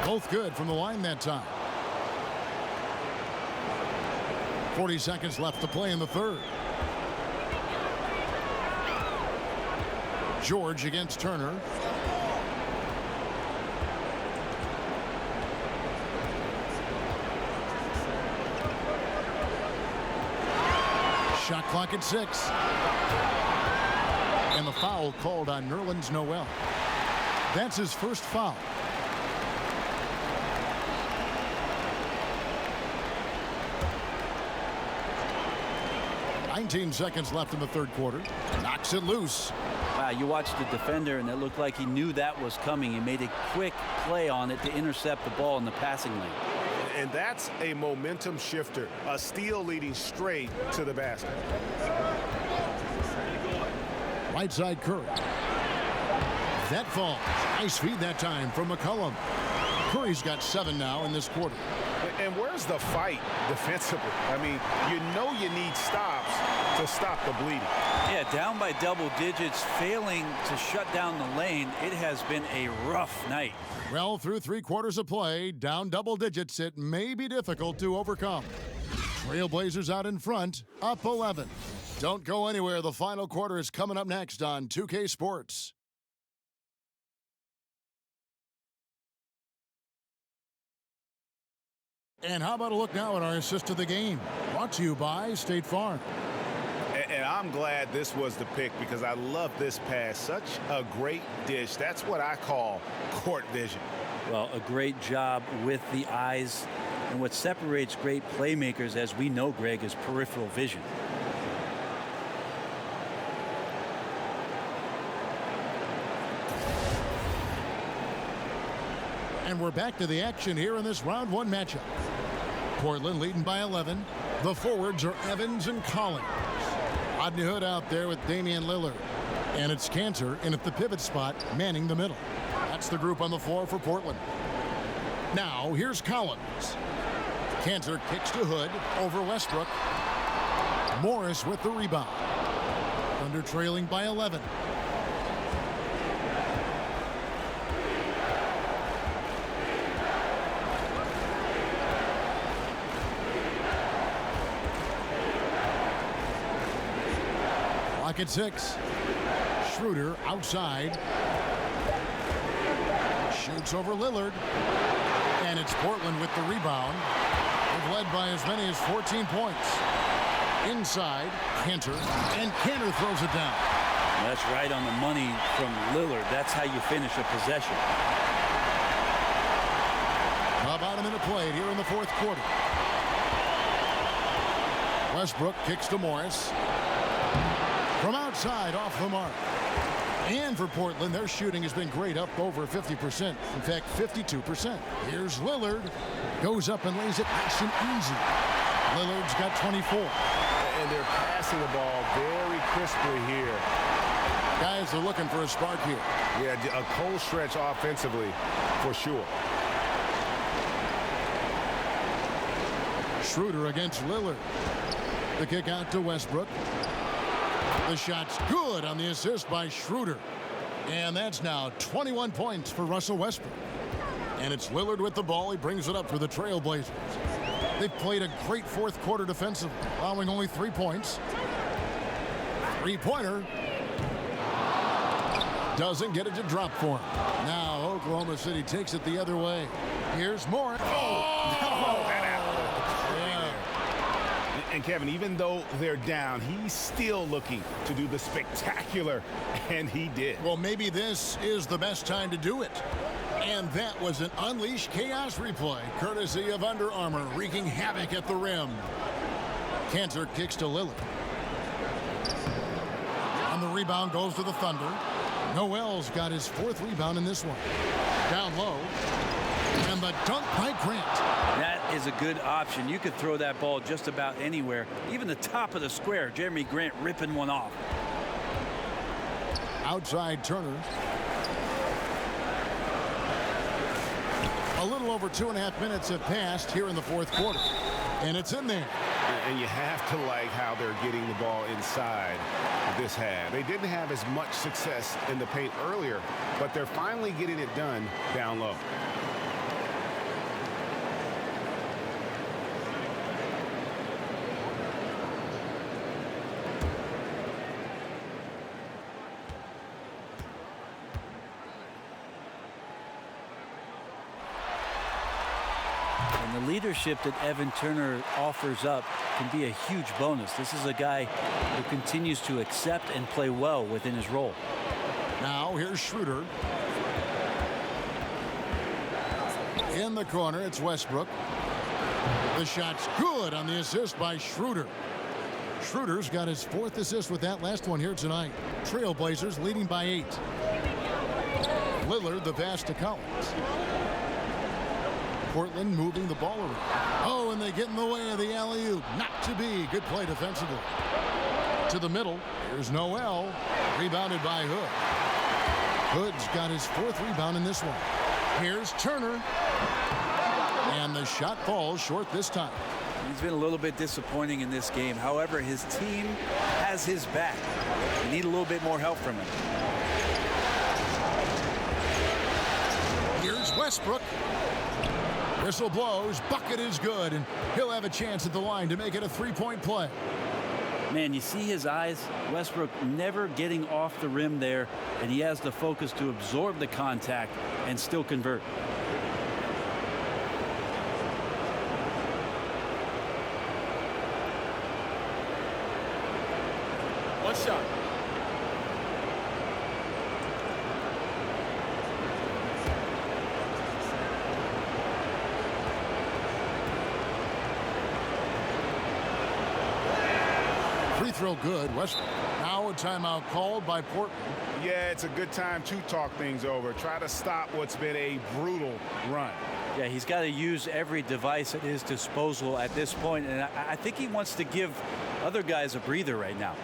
Both good from the line that time. 40 seconds left to play in the third. George against Turner. Shot clock at 6. And the foul called on Nerlens Noel. That's his first foul. 19 seconds left in the third quarter. Knocks it loose. Wow, you watched the defender, and it looked like he knew that was coming. He made a quick play on it to intercept the ball in the passing lane. And that's a momentum shifter. A steal leading straight to the basket. Right side Curry. That falls. Nice feed that time from McCollum. Curry's got 7 now in this quarter. And where's the fight defensively? I mean, you know you need stops to stop the bleeding. Yeah, down by double digits, failing to shut down the lane. It has been a rough night. Well, through 3 quarters of play, down double digits, it may be difficult to overcome. Trailblazers out in front, up 11. Don't go anywhere. The final quarter is coming up next on 2K Sports. And how about a look now at our assist of the game? Brought to you by State Farm. And I'm glad this was the pick because I love this pass. Such a great dish. That's what I call court vision. Well, a great job with the eyes. And what separates great playmakers, as we know, Greg, is peripheral vision. And we're back to the action here in this round one matchup. Portland leading by 11. The forwards are Evans and Collins. Rodney Hood out there with Damian Lillard. And it's Cantor in at the pivot spot, manning the middle. That's the group on the floor for Portland. Now, here's Collins. Cantor kicks to Hood over Westbrook. Morris with the rebound. Thunder trailing by 11. Clock at 6. Schroeder outside. Shoots over Lillard. And it's Portland with the rebound. They've led by as many as 14 points. Inside, Cantor. And Cantor throws it down. That's right on the money from Lillard. That's how you finish a possession. About a minute played here in the fourth quarter. Westbrook kicks to Morris. From outside, off the mark. And for Portland, their shooting has been great, up over 50%. In fact, 52%. Here's Lillard. Goes up and lays it nice and easy. Lillard's got 24. And they're passing the ball very crisply here. Guys are looking for a spark here. Yeah, a cold stretch offensively, for sure. Schroeder against Lillard. The kick out to Westbrook. The shot's good on the assist by Schroeder. And that's now 21 points for Russell Westbrook. And it's Lillard with the ball. He brings it up for the Trailblazers. They've played a great fourth quarter defensively, allowing only 3 points. Three-pointer. Doesn't get it to drop for him. Now Oklahoma City takes it the other way. Here's Morris. And Kevin, even though they're down, he's still looking to do the spectacular, and he did. Well, maybe this is the best time to do it. And that was an Unleash Chaos replay, courtesy of Under Armour, wreaking havoc at the rim. Cantor kicks to Lillard. And the rebound goes to the Thunder. Noel's got his 4th rebound in this one. Down low. And the dunk by Grant. That is a good option. You could throw that ball just about anywhere. Even the top of the square. Jeremy Grant ripping one off. Outside Turner. A little over 2.5 minutes have passed here in the fourth quarter. And it's in there. And you have to like how they're getting the ball inside this half. They didn't have as much success in the paint earlier, but they're finally getting it done down low. And the leadership that Evan Turner offers up can be a huge bonus. This is a guy who continues to accept and play well within his role. Now here's Schroeder. In the corner, it's Westbrook. The shot's good on the assist by Schroeder. Schroeder's got his 4th assist with that last one here tonight. Trailblazers leading by 8. Lillard the pass to Collins. Portland moving the ball around. Oh, and they get in the way of the alley-oop. Not to be. Good play defensively. To the middle. Here's Noel. Rebounded by Hood. Hood's got his 4th rebound in this one. Here's Turner. And the shot falls short this time. He's been a little bit disappointing in this game. However, his team has his back. They need a little bit more help from him. Here's Westbrook. Whistle blows. Bucket is good. And he'll have a chance at the line to make it a 3-point play. Man, you see his eyes? Westbrook never getting off the rim there. And he has the focus to absorb the contact and still convert. shot. Free throw good. Westbrook. Now a timeout called by Portland. Yeah, it's a good time to talk things over. Try to stop what's been a brutal run. Yeah, he's got to use every device at his disposal at this point, and I think he wants to give other guys a breather right now.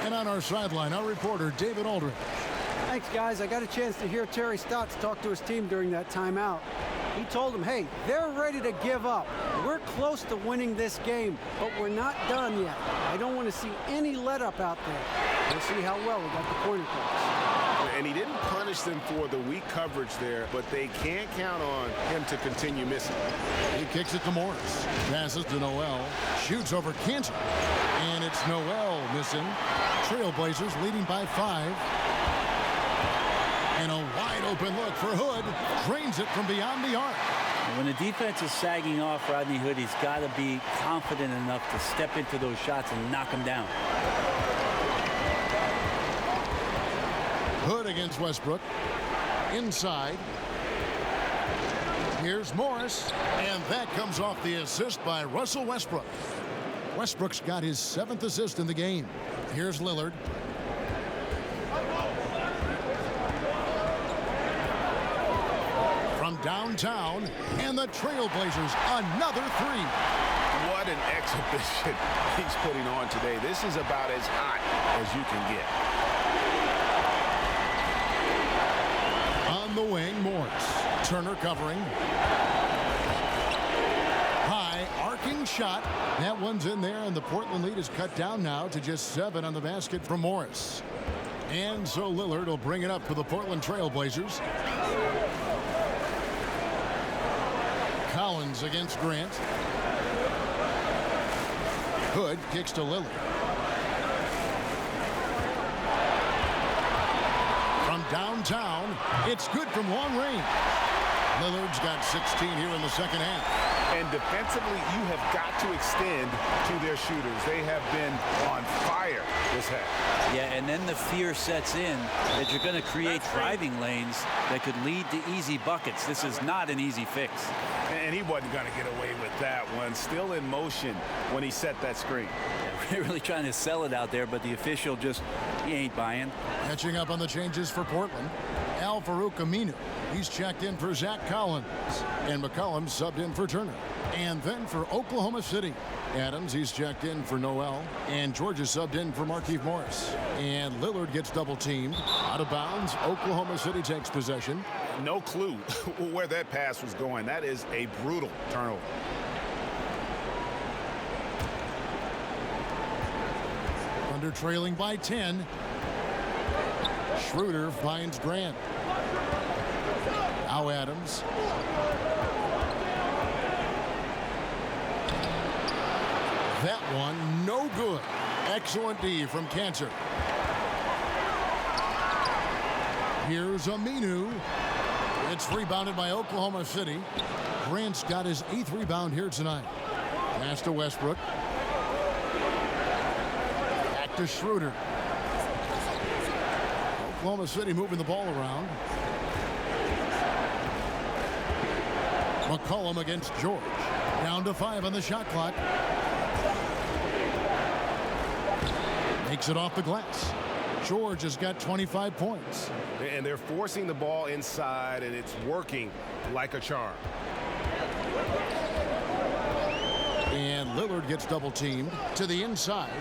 And on our sideline, our reporter, David Aldridge. Thanks, guys. I got a chance to hear Terry Stotts talk to his team during that timeout. He told them, hey, they're ready to give up. We're close to winning this game, but we're not done yet. I don't want to see any let up out there. We'll see how well we got the corner calls. And he didn't punish them for the weak coverage there, but they can't count on him to continue missing. He kicks it to Morris. Passes to Noel. Shoots over Cantor. And it's Noel missing. Trailblazers leading by 5. And a wide open look for Hood. Drains it from beyond the arc. When the defense is sagging off Rodney Hood, he's got to be confident enough to step into those shots and knock them down. Hood against Westbrook. Inside. Here's Morris. And that comes off the assist by Russell Westbrook. Westbrook's got his 7th assist in the game. Here's Lillard. From downtown, and the Trailblazers another 3. What an exhibition he's putting on today. This is about as hot as you can get. On the wing, Morris. Turner covering. High arcing shot. That one's in there, and the Portland lead is cut down now to just 7 on the basket from Morris. And so Lillard will bring it up for the Portland Trailblazers. Collins against Grant. Hood kicks to Lillard. From downtown, it's good from long range. Lillard's got 16 here in the second half. And defensively, you have got to extend to their shooters. They have been on fire this half. Yeah, and then the fear sets in that you're going to create driving lanes that could lead to easy buckets. This is not an easy fix. And he wasn't going to get away with that one. Still in motion when he set that screen. Yeah, really trying to sell it out there, but the official just, he ain't buying. Catching up on the changes for Portland. Al-Farouq Aminu. He's checked in for Zach Collins. And McCollum subbed in for Turner. And then for Oklahoma City, Adams, he's checked in for Noel. And Georgia subbed in for Markieff Morris. And Lillard gets double-teamed. Out of bounds, Oklahoma City takes possession. No clue where that pass was going. That is a brutal turnover. Thunder trailing by 10. Schroeder finds Grant. Now Adams. That one, no good. Excellent D from Cantor. Here's Aminu. It's rebounded by Oklahoma City. Grant's got his 8th rebound here tonight. Pass to Westbrook. Back to Schroeder. Oklahoma City moving the ball around. McCollum against George. Down to 5 on the shot clock. Makes it off the glass. George has got 25 points. And they're forcing the ball inside, and it's working like a charm. And Lillard gets double teamed to the inside.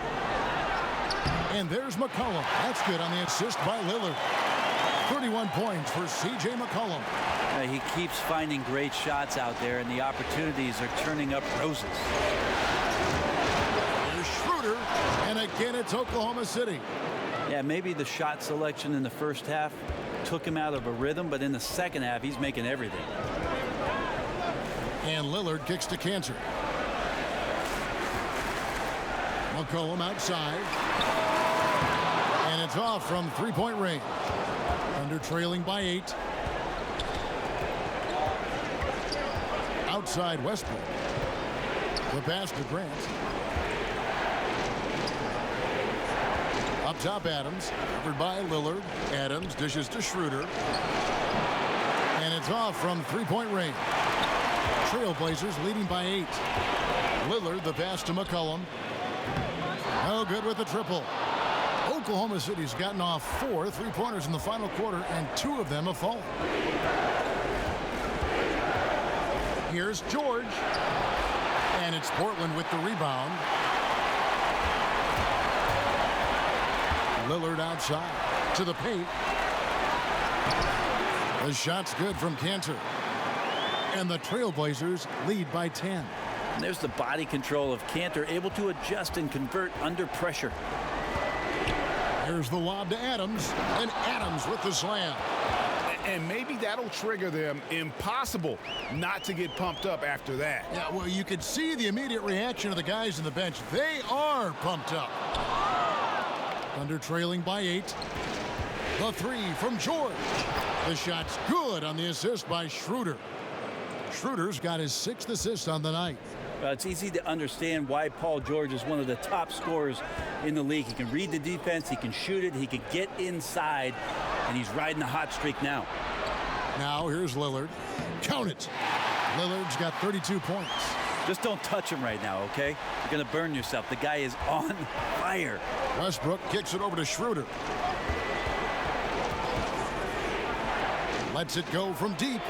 And there's McCollum. That's good on the assist by Lillard. 31 points for C.J. McCollum. He keeps finding great shots out there, and the opportunities are turning up roses. Here's Schroeder, and again it's Oklahoma City. Yeah, maybe the shot selection in the first half took him out of a rhythm, but in the second half, he's making everything. And Lillard kicks to Cantor. McCollum outside. And it's off from three-point range. Thunder trailing by 8. Outside Westbrook. The pass to Grant. Up top Adams. Covered by Lillard. Adams dishes to Schroeder. And it's off from three-point range. Trailblazers leading by 8. Lillard the pass to McCollum. No good with the triple. Oklahoma City's gotten off 4 3-pointers in the final quarter, and 2 of them have fallen. Here's George. And it's Portland with the rebound. Lillard outside to the paint. The shot's good from Cantor. And the Trailblazers lead by 10. And there's the body control of Cantor, able to adjust and convert under pressure. Here's the lob to Adams, and Adams with the slam. And maybe that'll trigger them. Impossible not to get pumped up after that. Yeah, well, you could see the immediate reaction of the guys on the bench. They are pumped up. Thunder trailing by 8. The 3 from George. The shot's good on the assist by Schroeder. Schroeder's got his 6th assist on the night. It's easy to understand why Paul George is one of the top scorers in the league. He can read the defense, he can shoot it, he can get inside, and he's riding a hot streak now. Now here's Lillard. Count it. Lillard's got 32 points. Just don't touch him right now, okay? You're going to burn yourself. The guy is on fire. Westbrook kicks it over to Schroeder. Lets it go from deep.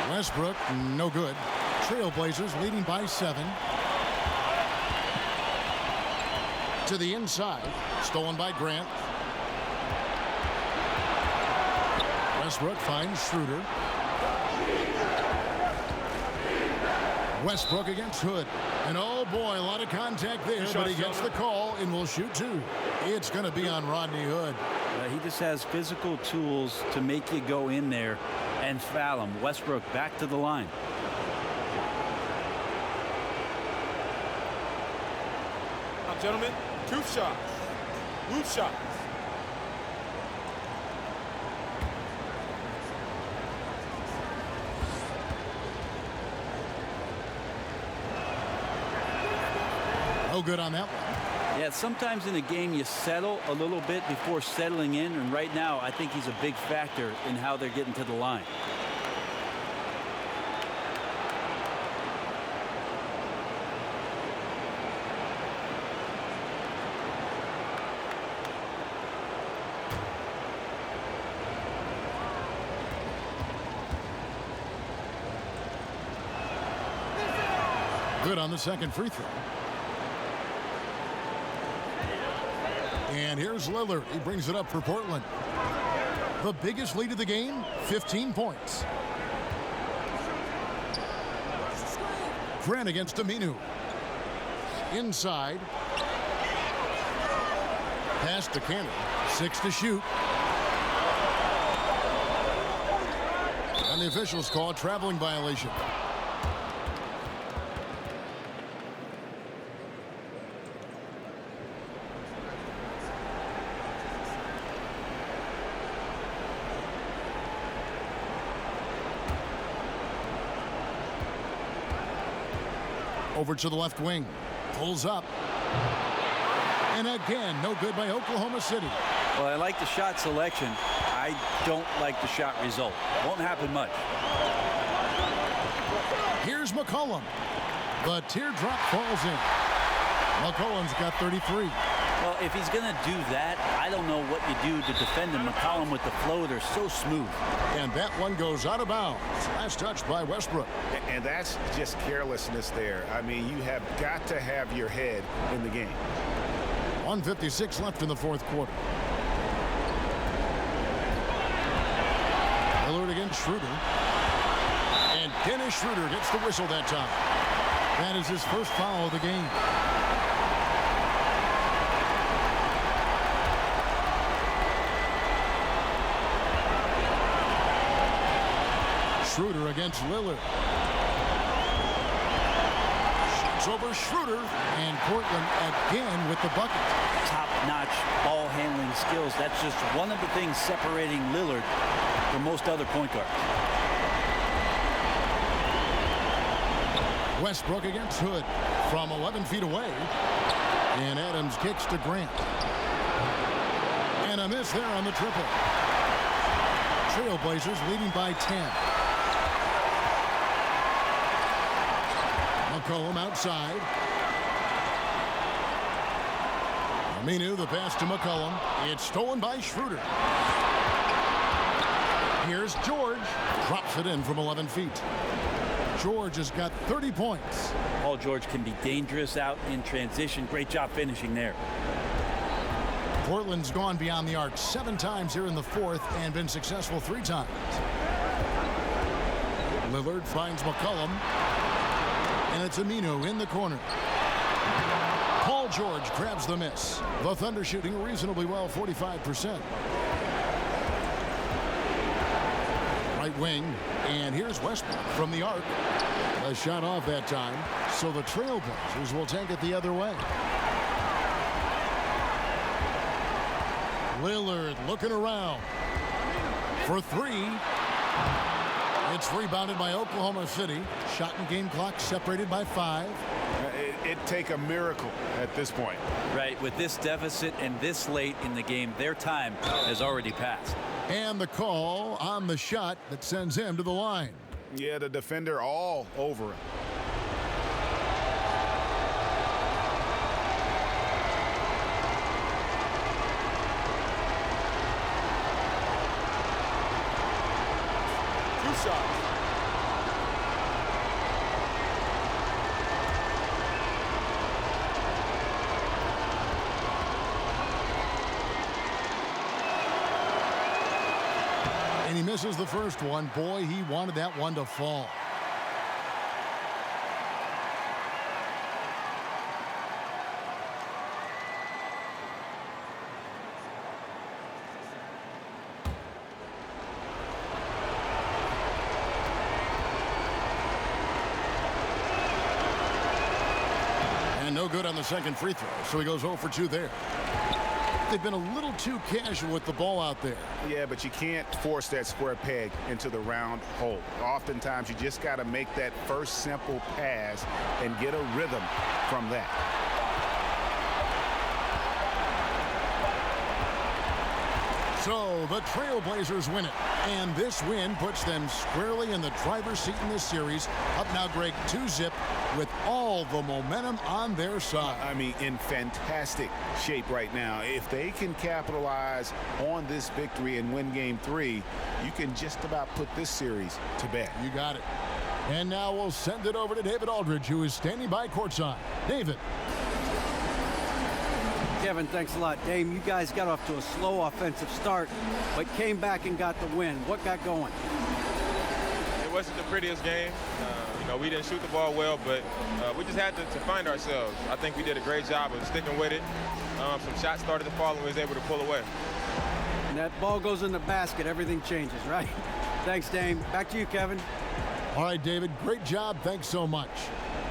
Westbrook, no good. Trailblazers leading by 7. To the inside. Stolen by Grant. Westbrook finds Schroeder. Westbrook against Hood. And oh boy, a lot of contact there, but he gets the call and will shoot 2. It's going to be on Rodney Hood. He just has physical tools to make you go in there and foul him. Westbrook back to the line. Now, gentlemen, 2 shots. Loose shots. No good on that one. Yeah, sometimes in a game you settle a little bit before settling in, and right now I think he's a big factor in how they're getting to the line. Good on the second free throw. And here's Lillard. He brings it up for Portland. The biggest lead of the game, 15 points. Grant against Aminu. Inside. Pass to Cannon. 6 to shoot. And the officials call a traveling violation. Over to the left wing. Pulls up. And again, no good by Oklahoma City. Well, I like the shot selection. I don't like the shot result. Won't happen much. Here's McCollum. The teardrop falls in. McCollum's got 33. Well, if he's going to do that, I don't know what you do to defend him. McCollum with the floater, so smooth. And that one goes out of bounds. Last touch by Westbrook. And that's just carelessness there. I mean, you have got to have your head in the game. 1:56 left in the fourth quarter. Lillard against Schroeder. And Dennis Schroeder gets the whistle that time. That is his first foul of the game. Schroeder against Lillard. Shots over Schroeder, and Portland again with the bucket. Top-notch ball handling skills. That's just one of the things separating Lillard from most other point guards. Westbrook against Hood from 11 feet away. And Adams kicks to Grant. And a miss there on the triple. Trailblazers leading by 10. McCollum outside. Aminu, the pass to McCollum. It's stolen by Schroeder. Here's George. Drops it in from 11 feet. George has got 30 points. Paul George can be dangerous out in transition. Great job finishing there. Portland's gone beyond the arc 7 times here in the fourth and been successful 3 times. Lillard finds McCollum. And it's Aminu in the corner. Paul George grabs the miss. The Thunder shooting reasonably well, 45%. Right wing, and here's Westbrook from the arc. A shot off that time, so the Trailblazers will take it the other way. Lillard looking around for 3. It's rebounded by Oklahoma City. Shot and game clock separated by 5. It'd take a miracle at this point. Right, with this deficit and this late in the game, their time has already passed. And the call on the shot that sends him to the line. Yeah, the defender all over him. Shots. And he misses the first one. Boy, he wanted that one to fall. No good on the second free throw, so he goes 0 for 2 there. They've been a little too casual with the ball out there. Yeah, but you can't force that square peg into the round hole. Oftentimes, you just got to make that first simple pass and get a rhythm from that. So the Trailblazers win it, and this win puts them squarely in the driver's seat in this series. Up now, Greg, 2-zip with all the momentum on their side. I mean, in fantastic shape right now. If they can capitalize on this victory and win Game 3, you can just about put this series to bed. You got it. And now we'll send it over to David Aldridge, who is standing by courtside. David. Kevin, thanks a lot. Dame, you guys got off to a slow offensive start, but came back and got the win. What got going? It wasn't the prettiest game. We didn't shoot the ball well, but we just had to find ourselves. I think we did a great job of sticking with it. Some shots started to fall, and we was able to pull away. And that ball goes in the basket, everything changes, right? Thanks, Dame. Back to you, Kevin. All right, David, great job. Thanks so much.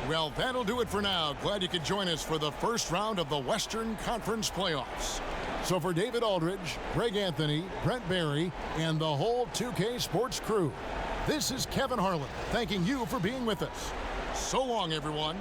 Well, that'll do it for now. Glad you could join us for the first round of the Western Conference playoffs. So for David Aldridge, Greg Anthony, Brent Barry, and the whole 2K Sports crew, this is Kevin Harlan thanking you for being with us. So long, everyone.